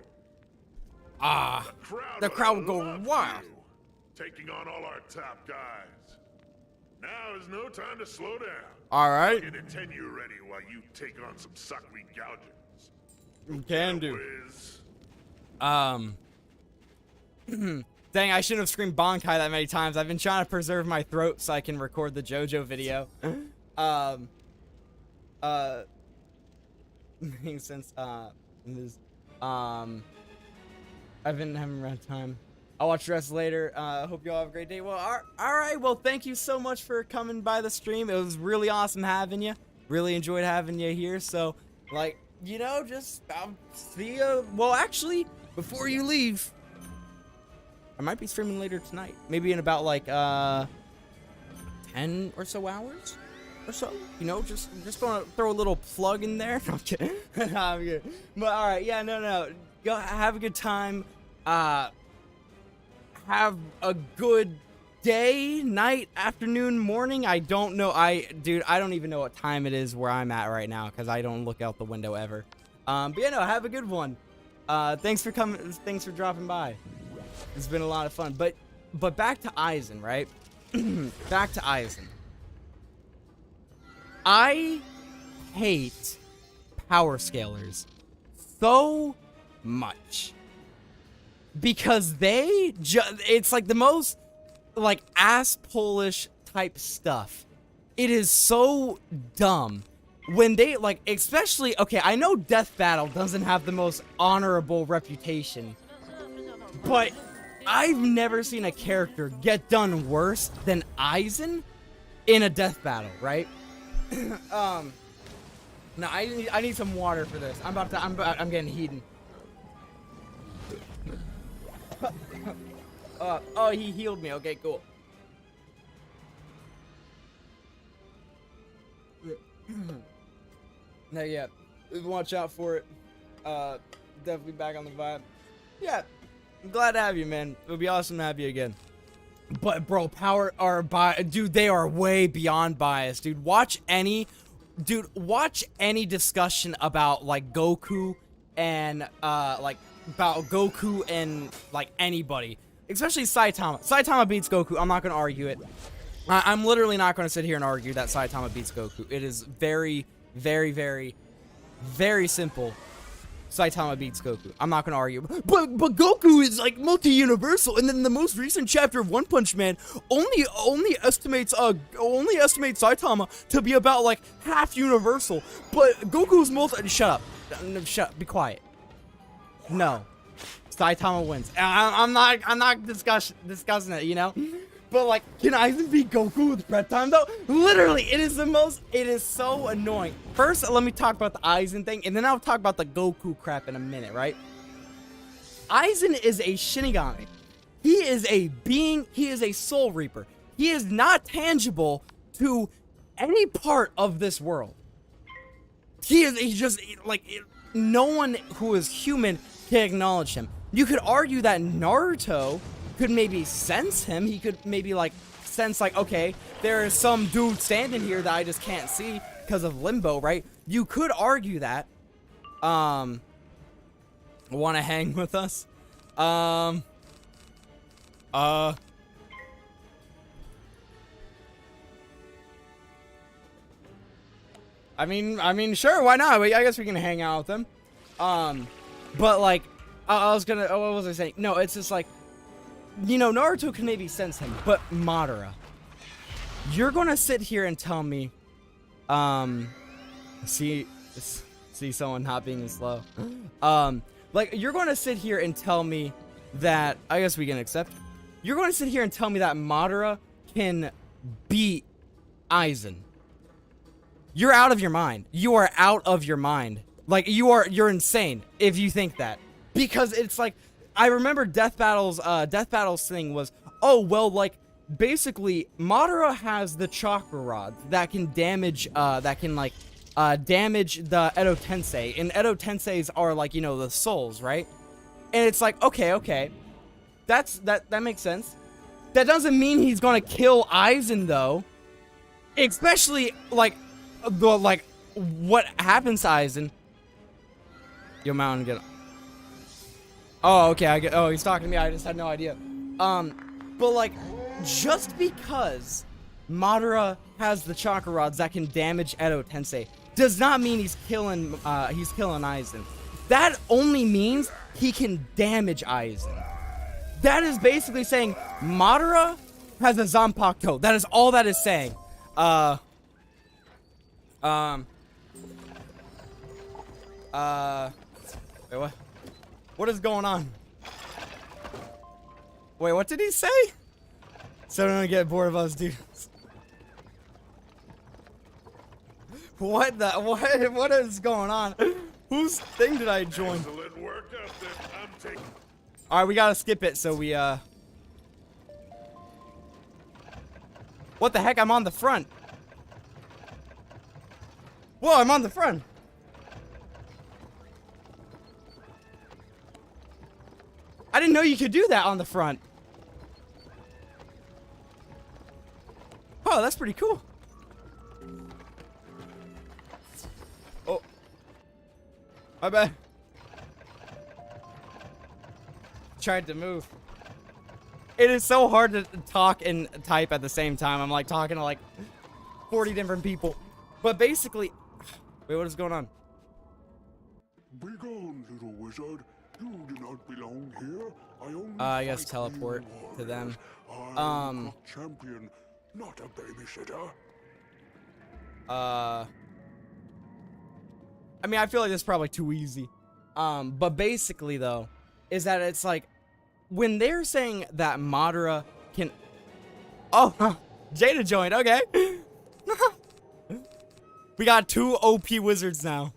The crowd would go wild. You, taking on all our top guys. Now is no time to slow down. All right. Get a 10-year ready while you take on some suckweed gougings. Can do. Dang, I shouldn't have screamed Bankai that many times. I've been trying to preserve my throat so I can record the JoJo video. since I've been having around time. I'll watch the rest later. Hope you all have a great day. Well, all right. Well, thank you so much for coming by the stream. It was really awesome having you. Really enjoyed having you here. So, like, you know, just I'll see you. Well, actually, before you leave, I might be streaming later tonight. Maybe in about like 10 or so hours or so. You know, just gonna throw a little plug in there. No, I'm kidding. I'm kidding. But all right, yeah, no. Go have a good time. Have a good day, night, afternoon, morning. I don't know. Dude, I don't even know what time it is where I'm at right now because I don't look out the window ever. But yeah, no, have a good one. Thanks for coming. Thanks for dropping by. It's been a lot of fun. But back to Eisen, right? Back to Eisen. I hate power scalers so much. Because it's like the most like ass Polish type stuff. It is so dumb when they like, especially, okay, I know Death Battle doesn't have the most honorable reputation, but I've never seen a character get done worse than Eisen in a Death Battle, right? No, I need some water for this. I'm getting heated. Oh, he healed me. Okay, cool. No, yeah. Watch out for it. Definitely back on the vibe. Yeah. I'm glad to have you, man. It would be awesome to have you again. But, bro, dude, they are way beyond biased, dude. Watch any discussion about, like, Goku and, like, anybody. Especially Saitama. Saitama beats Goku. I'm not going to argue it. I'm literally not going to sit here and argue that Saitama beats Goku. It is very, very, very, very simple. Saitama beats Goku. I'm not going to argue. But Goku is like multi-universal, and then the most recent chapter of One Punch Man only estimates Saitama to be about like half universal. But Goku's shut up. Be quiet. No. Saitama wins. I'm not discussing it, you know? But like, can Aizen beat Goku with prep time though? Literally, it is so annoying. First, let me talk about the Aizen thing, and then I'll talk about the Goku crap in a minute, right? Aizen is a Shinigami. He is a being, he is a soul reaper. He is not tangible to any part of this world. He's just like, no one who is human can acknowledge him. You could argue that Naruto could maybe sense him. He could maybe like sense like, okay, there is some dude standing here that I just can't see because of limbo, right? You could argue that. Want to hang with us? I mean, sure, why not? I guess we can hang out with them. But like, what was I saying? No, it's just like, you know, Naruto can maybe sense him, but Madara, you're gonna sit here and tell me, see someone not being slow. Like, you're gonna sit here and tell me that, I guess we can accept, you're gonna sit here and tell me that Madara can beat Aizen. You're out of your mind. You are out of your mind. Like, you're insane if you think that. Because it's like, I remember Death Battle's thing was, oh, well, like, basically, Madara has the chakra rod that can damage, damage the Edo Tensei. And Edo Tenseis are, like, you know, the souls, right? And it's like, okay. That makes sense. That doesn't mean he's gonna kill Aizen, though. Especially, like, what happens to Aizen? Yo, Mountain, get up. Oh, okay, I get. Oh, he's talking to me. I just had no idea. But like, just because Madara has the chakra rods that can damage Edo Tensei does not mean he's killing Aizen. That only means he can damage Aizen. That is basically saying Madara has a Zanpakuto. That is all that is saying. Wait, what? What is going on? Wait, what did he say? So don't get bored of us, dude. What the? What is going on? Whose thing did I join? All right, we gotta skip it. So we What the heck? I'm on the front. Whoa, I'm on the front. I didn't know you could do that on the front. Oh, that's pretty cool. Oh. My bad. Tried to move. It is so hard to talk and type at the same time. I'm like talking to like 40 different people. But basically, wait, what is going on? Be gone, little wizard. You do not belong here. I guess teleport to them. I'm champion, not a babysitter. I mean, I feel like that's probably too easy. But basically though, is that it's like when they're saying that Madara can. Oh, Jada joined. Okay. We got 2 OP wizards now.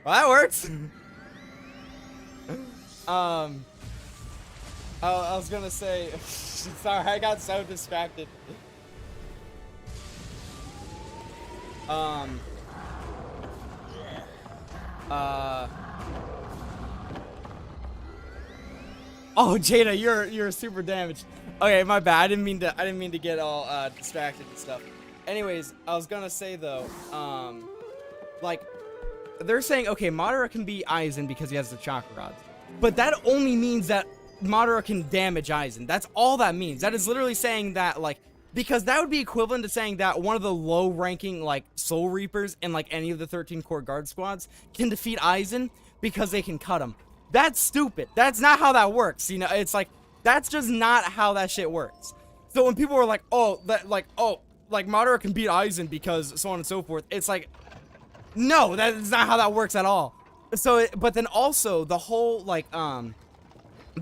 Well, that works. I was gonna say, sorry, I got so distracted. Oh, Jada, you're super damaged. Okay, my bad. I didn't mean to get all distracted and stuff. Anyways, I was gonna say though, like they're saying, okay, Madara can beat Aizen because he has the chakra rods, but that only means that Madara can damage Aizen. That's all that means. That is literally saying that, like, because that would be equivalent to saying that one of the low-ranking, like, Soul Reapers in, like, any of the 13 core guard squads can defeat Aizen because they can cut him. That's stupid. That's not how that works, you know? It's like, that's just not how that shit works. So when people are like, oh, Madara can beat Aizen because so on and so forth, it's like, no, that's not how that works at all. So, but then also, the whole, like, the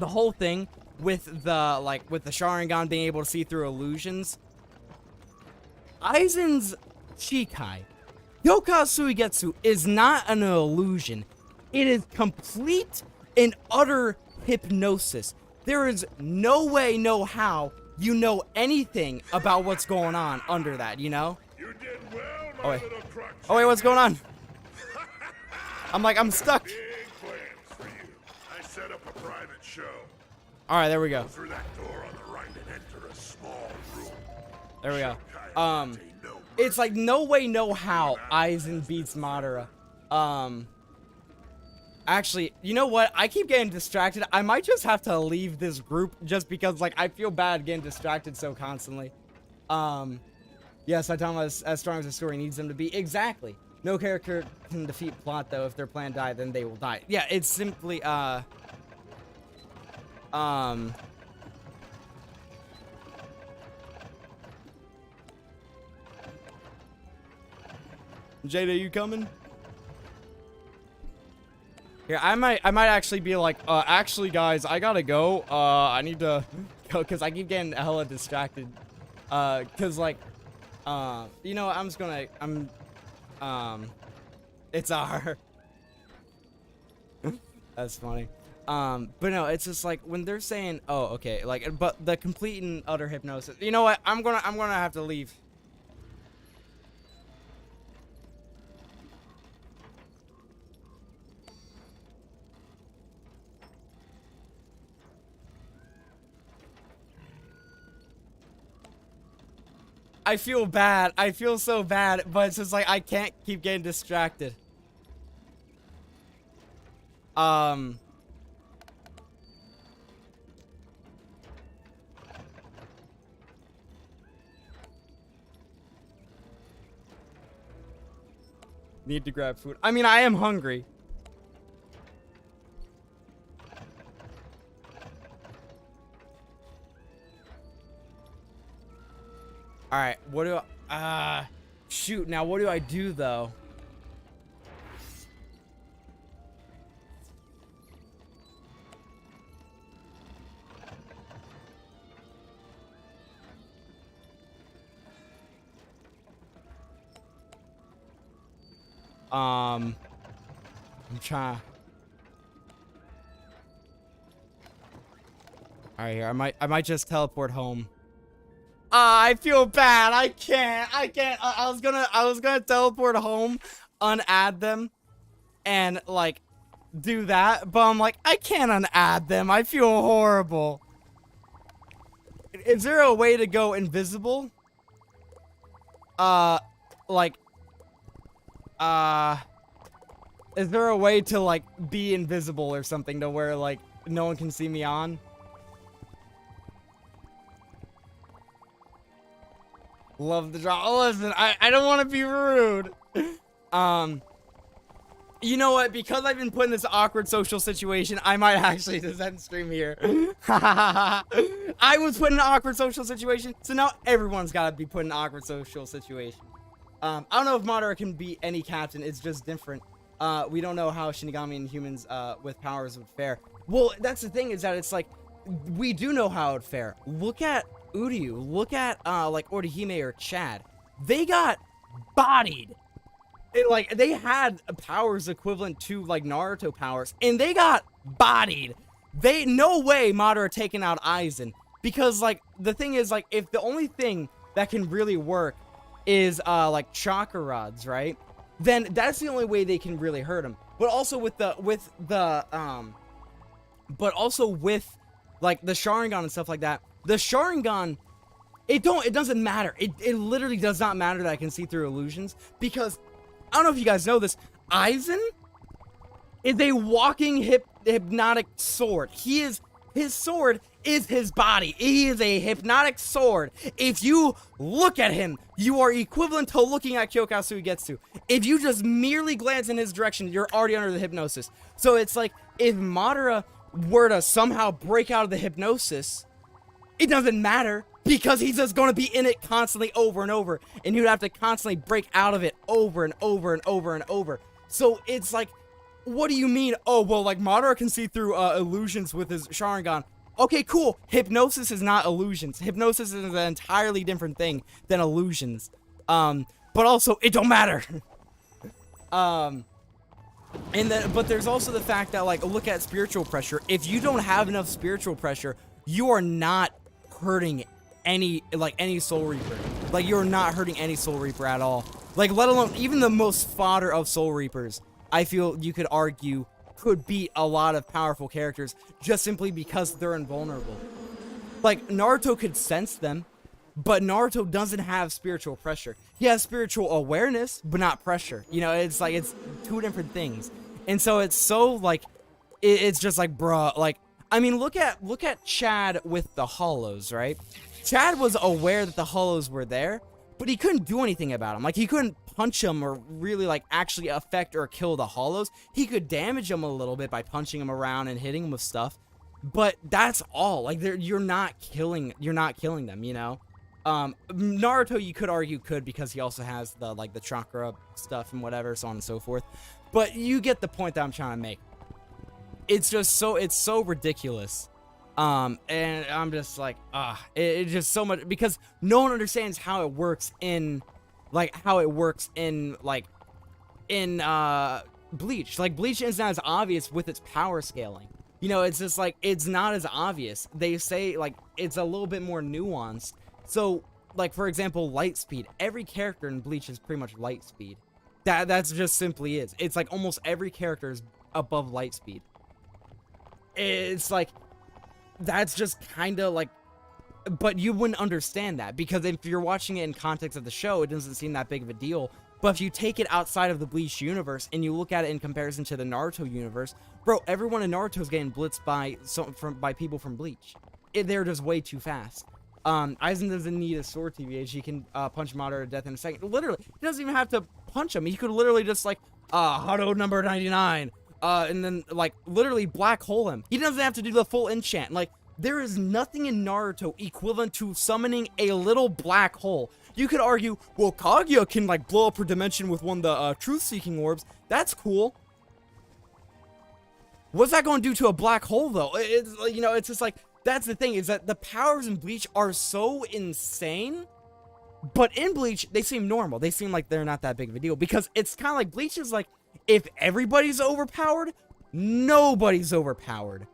whole thing with the, like, with the Sharingan being able to see through illusions. Aizen's Shikai, Yoka Suigetsu, is not an illusion. It is complete and utter hypnosis. There is no way, no how you know anything about what's going on under that, you know? You did well, my oh, wait. little crutch. Oh, wait, what's going on? I'm stuck. Big plans for you. I set up a private show. All right, there we go. Go through that door on the right and enter a small room. There we go. It's like no way, no how Aizen beats Madara. Actually, you know what? I keep getting distracted. I might just have to leave this group just because, like, I feel bad getting distracted so constantly. Yes, I tell them as strong as the story needs them to be. Exactly. No character can defeat plot, though. If their plan die, then they will die. Yeah, it's simply, Jada, you coming? Here, I might actually be like, actually, guys, I gotta go. I need to go because I keep getting hella distracted. Cause like, you know, I'm just gonna, it's our. That's funny. But no, it's just like when they're saying, oh, okay, like, but the complete and utter hypnosis. You know what? I'm gonna have to leave. I feel bad. I feel so bad, but it's just like I can't keep getting distracted. Need to grab food. I mean, I am hungry. All right, what do I, shoot, now what do I do though? I'm trying. All right, here. I might just teleport home. I feel bad. I can't. I was gonna teleport home, unadd them, and like do that, but I'm like, I can't unadd them. I feel horrible. Is there a way to go invisible? Is there a way to like be invisible or something to where like no one can see me on? Love the drop. Oh, listen, I don't want to be rude. You know what? Because I've been put in this awkward social situation, I might actually just end stream here. I was put in an awkward social situation, so now everyone's got to be put in an awkward social situation. I don't know if Madara can be any captain. It's just different. We don't know how Shinigami and humans with powers would fare. Well, that's the thing, is that it's like, we do know how it would fare. Look at Uryu. Look at like Orihime or Chad. They got bodied. Like, they had powers equivalent to like Naruto powers, and they got bodied. No way Madara taking out Aizen, because like the thing is, like, if the only thing that can really work is like chakra rods, right? Then that's the only way they can really hurt him. But also with like the Sharingan and stuff like that. The Sharingan, it doesn't matter. It literally does not matter that I can see through illusions, because I don't know if you guys know this, Aizen is a walking hypnotic sword. His sword is his body. He is a hypnotic sword. If you look at him, you are equivalent to looking at Kyokasu Getsu. If you just merely glance in his direction, you're already under the hypnosis. So it's like, if Madara were to somehow break out of the hypnosis, it doesn't matter, because he's just going to be in it constantly over and over, and he would have to constantly break out of it over and over and over and over. So it's like, what do you mean? Oh, well, like, Madara can see through illusions with his Sharingan. Okay, cool. Hypnosis is not illusions. Hypnosis is an entirely different thing than illusions. But also, it don't matter. But there's also the fact that, like, look at spiritual pressure. If you don't have enough spiritual pressure, you are not hurting any Soul Reaper. Like, you're not hurting any Soul Reaper at all. Like, let alone even the most fodder of Soul Reapers, I feel you could argue could beat a lot of powerful characters just simply because they're invulnerable. Like, Naruto could sense them, but Naruto doesn't have spiritual pressure. He has spiritual awareness, but not pressure. You know, it's like, it's two different things. And so it's so, like, it's just like, bruh, like, I mean, look at Chad with the hollows, right? Chad was aware that the hollows were there, but he couldn't do anything about them. Like, he couldn't punch them or really, like, actually affect or kill the hollows. He could damage them a little bit by punching them around and hitting them with stuff, but that's all. Like, you're not killing them, you know? Naruto, you could argue, could, because he also has the, like, the chakra stuff and whatever, so on and so forth. But you get the point that I'm trying to make. It's just so, it's so ridiculous. And I'm just like, it's just so much, because no one understands how it works in, like, Bleach. Like, Bleach is not as obvious with its power scaling. You know, it's just like, it's not as obvious. They say, like, it's a little bit more nuanced. So, like, for example, light speed. Every character in Bleach is pretty much light speed. That's just simply is. It's like almost every character is above light speed. It's like, that's just kind of like, but you wouldn't understand that, because if you're watching it in context of the show, it doesn't seem that big of a deal. But if you take it outside of the Bleach universe and you look at it in comparison to the Naruto universe, bro, everyone in Naruto is getting blitzed by people from Bleach. They're just way too fast. Aizen doesn't need a sword TVH. He can punch Madara to death in a second. Literally, he doesn't even have to punch him. He could literally just, like, Hado number 99. And then, like, literally black hole him. He doesn't have to do the full enchant. Like, There is nothing in Naruto equivalent to summoning a little black hole. You could argue, well, Kaguya can like blow up her dimension with one of the truth-seeking orbs. That's cool. What's that going to do to a black hole, though? It's, you know, it's just like, that's the thing, is that the powers in Bleach are so insane, but in Bleach, they seem normal. They seem like they're not that big of a deal, because it's kind of like, Bleach is like, if everybody's overpowered, nobody's overpowered.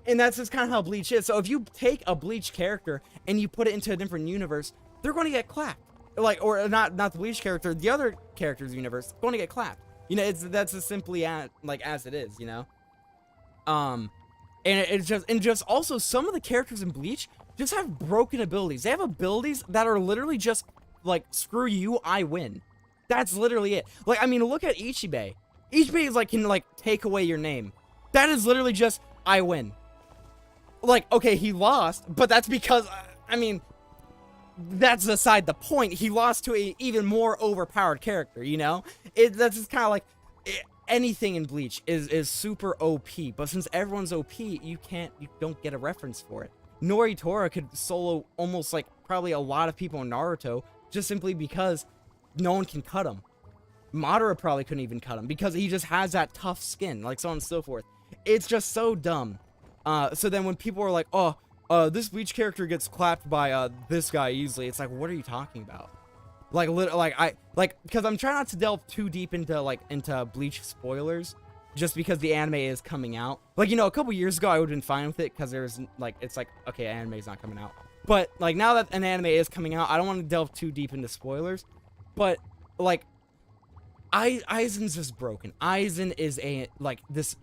And that's just kind of how Bleach is. So if you take a Bleach character and you put it into a different universe, they're going to get clapped. Like, or not the Bleach character, the other character's universe, going to get clapped. You know, that's as simply as it is, you know? And it's just also some of the characters in Bleach just have broken abilities. They have abilities that are literally just like, screw you, I win. That's literally it. Like, I mean, look at Ichibei. Ichibei is like, can like take away your name. That is literally just, I win. Like, okay, he lost, but that's because, I mean, that's aside the point. He lost to a even more overpowered character, you know? That's just kind of like, anything in Bleach is super OP, but since everyone's OP, you don't get a reference for it. Noritora could solo almost like probably a lot of people in Naruto, just simply because no one can cut him. Madara probably couldn't even cut him, because he just has that tough skin, like so on and so forth. It's just so dumb. So then when people are like, oh, this Bleach character gets clapped by this guy easily, it's like, what are you talking about? Because I'm trying not to delve too deep into Bleach spoilers, just because the anime is coming out. Like, you know, a couple years ago I would have been fine with it, because there's like, it's like, okay, anime's not coming out. But like, now that an anime is coming out, I don't want to delve too deep into spoilers. But like, Aizen's just broken. Aizen is this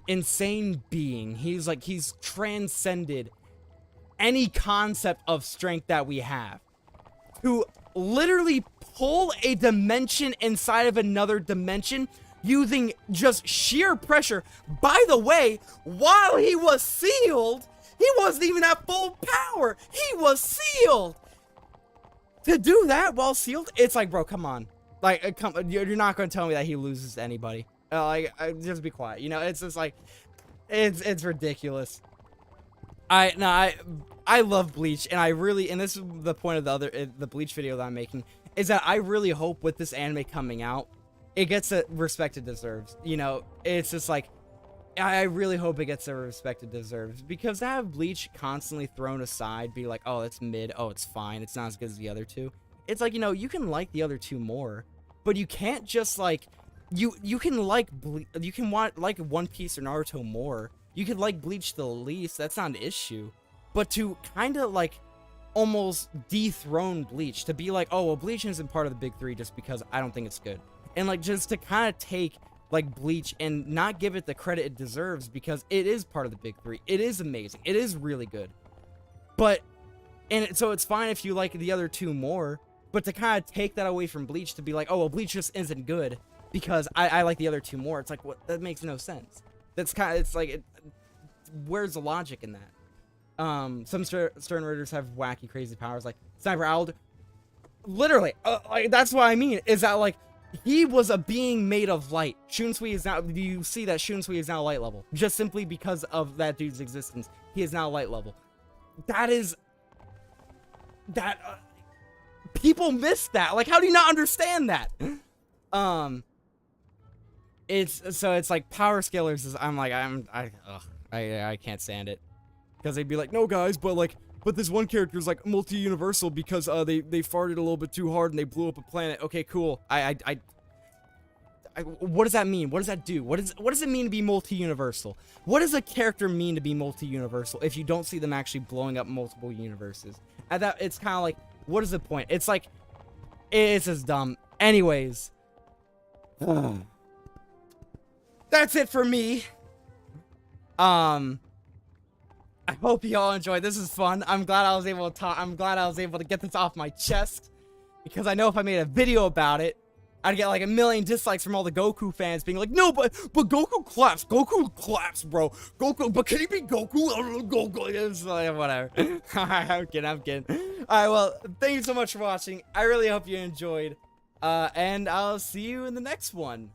insane being. He's transcended any concept of strength that we have. To literally pull a dimension inside of another dimension using just sheer pressure. By the way, while he was sealed, he wasn't even at full power. He was sealed. To do that while sealed, it's like, bro, come on. Like, you're not going to tell me that he loses to anybody. Just be quiet. You know, it's just like, it's ridiculous. I love Bleach, and and this is the point of the Bleach video that I'm making, is that I really hope with this anime coming out, it gets the respect it deserves. You know, it's just like, I really hope it gets the respect it deserves, because to have Bleach constantly thrown aside, be like, oh, it's mid, oh, it's fine, it's not as good as the other two. It's like, you know, you can like the other two more, but you can't just like, you can like One Piece or Naruto more. You could like Bleach the least, that's not an issue. But to kind of like almost dethrone Bleach, to be like, oh, well, Bleach isn't part of the big three just because I don't think it's good. And like, just to kind of take like Bleach and not give it the credit it deserves, because it is part of the big three. It is amazing. It is really good. But, so it's fine if you like the other two more, but to kind of take that away from Bleach, to be like, oh, well, Bleach just isn't good because I like the other two more. It's like, what? That makes no sense. That's kind of, it's like, where's the logic in that? Some Stern Raiders have wacky, crazy powers, like Sniper Owl. Literally, like, that's what I mean, is that, like, he was a being made of light. Shunsui is now, you see that Shunsui is now light level, just simply because of that dude's existence. He is now light level. People miss that. Like, how do you not understand that? It's like power scalers is, I can't stand it, because they'd be like, no guys, but this one character is like multi-universal because they farted a little bit too hard and they blew up a planet. Okay, cool. What does that mean? What does that do? What does it mean to be multi-universal? What does a character mean to be multi-universal if you don't see them actually blowing up multiple universes? And that, it's kind of like, what is the point? It's like, it's just dumb. Anyways, that's it for me. I hope you all enjoyed. This is fun. I'm glad I was able to talk. I'm glad I was able to get this off my chest, because I know if I made a video about it, I'd get like 1 million dislikes from all the Goku fans being like, no, but Goku claps. Goku claps, bro. Goku, but can he be Goku? Goku. It's like, whatever. I'm kidding. All right, well, thank you so much for watching. I really hope you enjoyed. And I'll see you in the next one.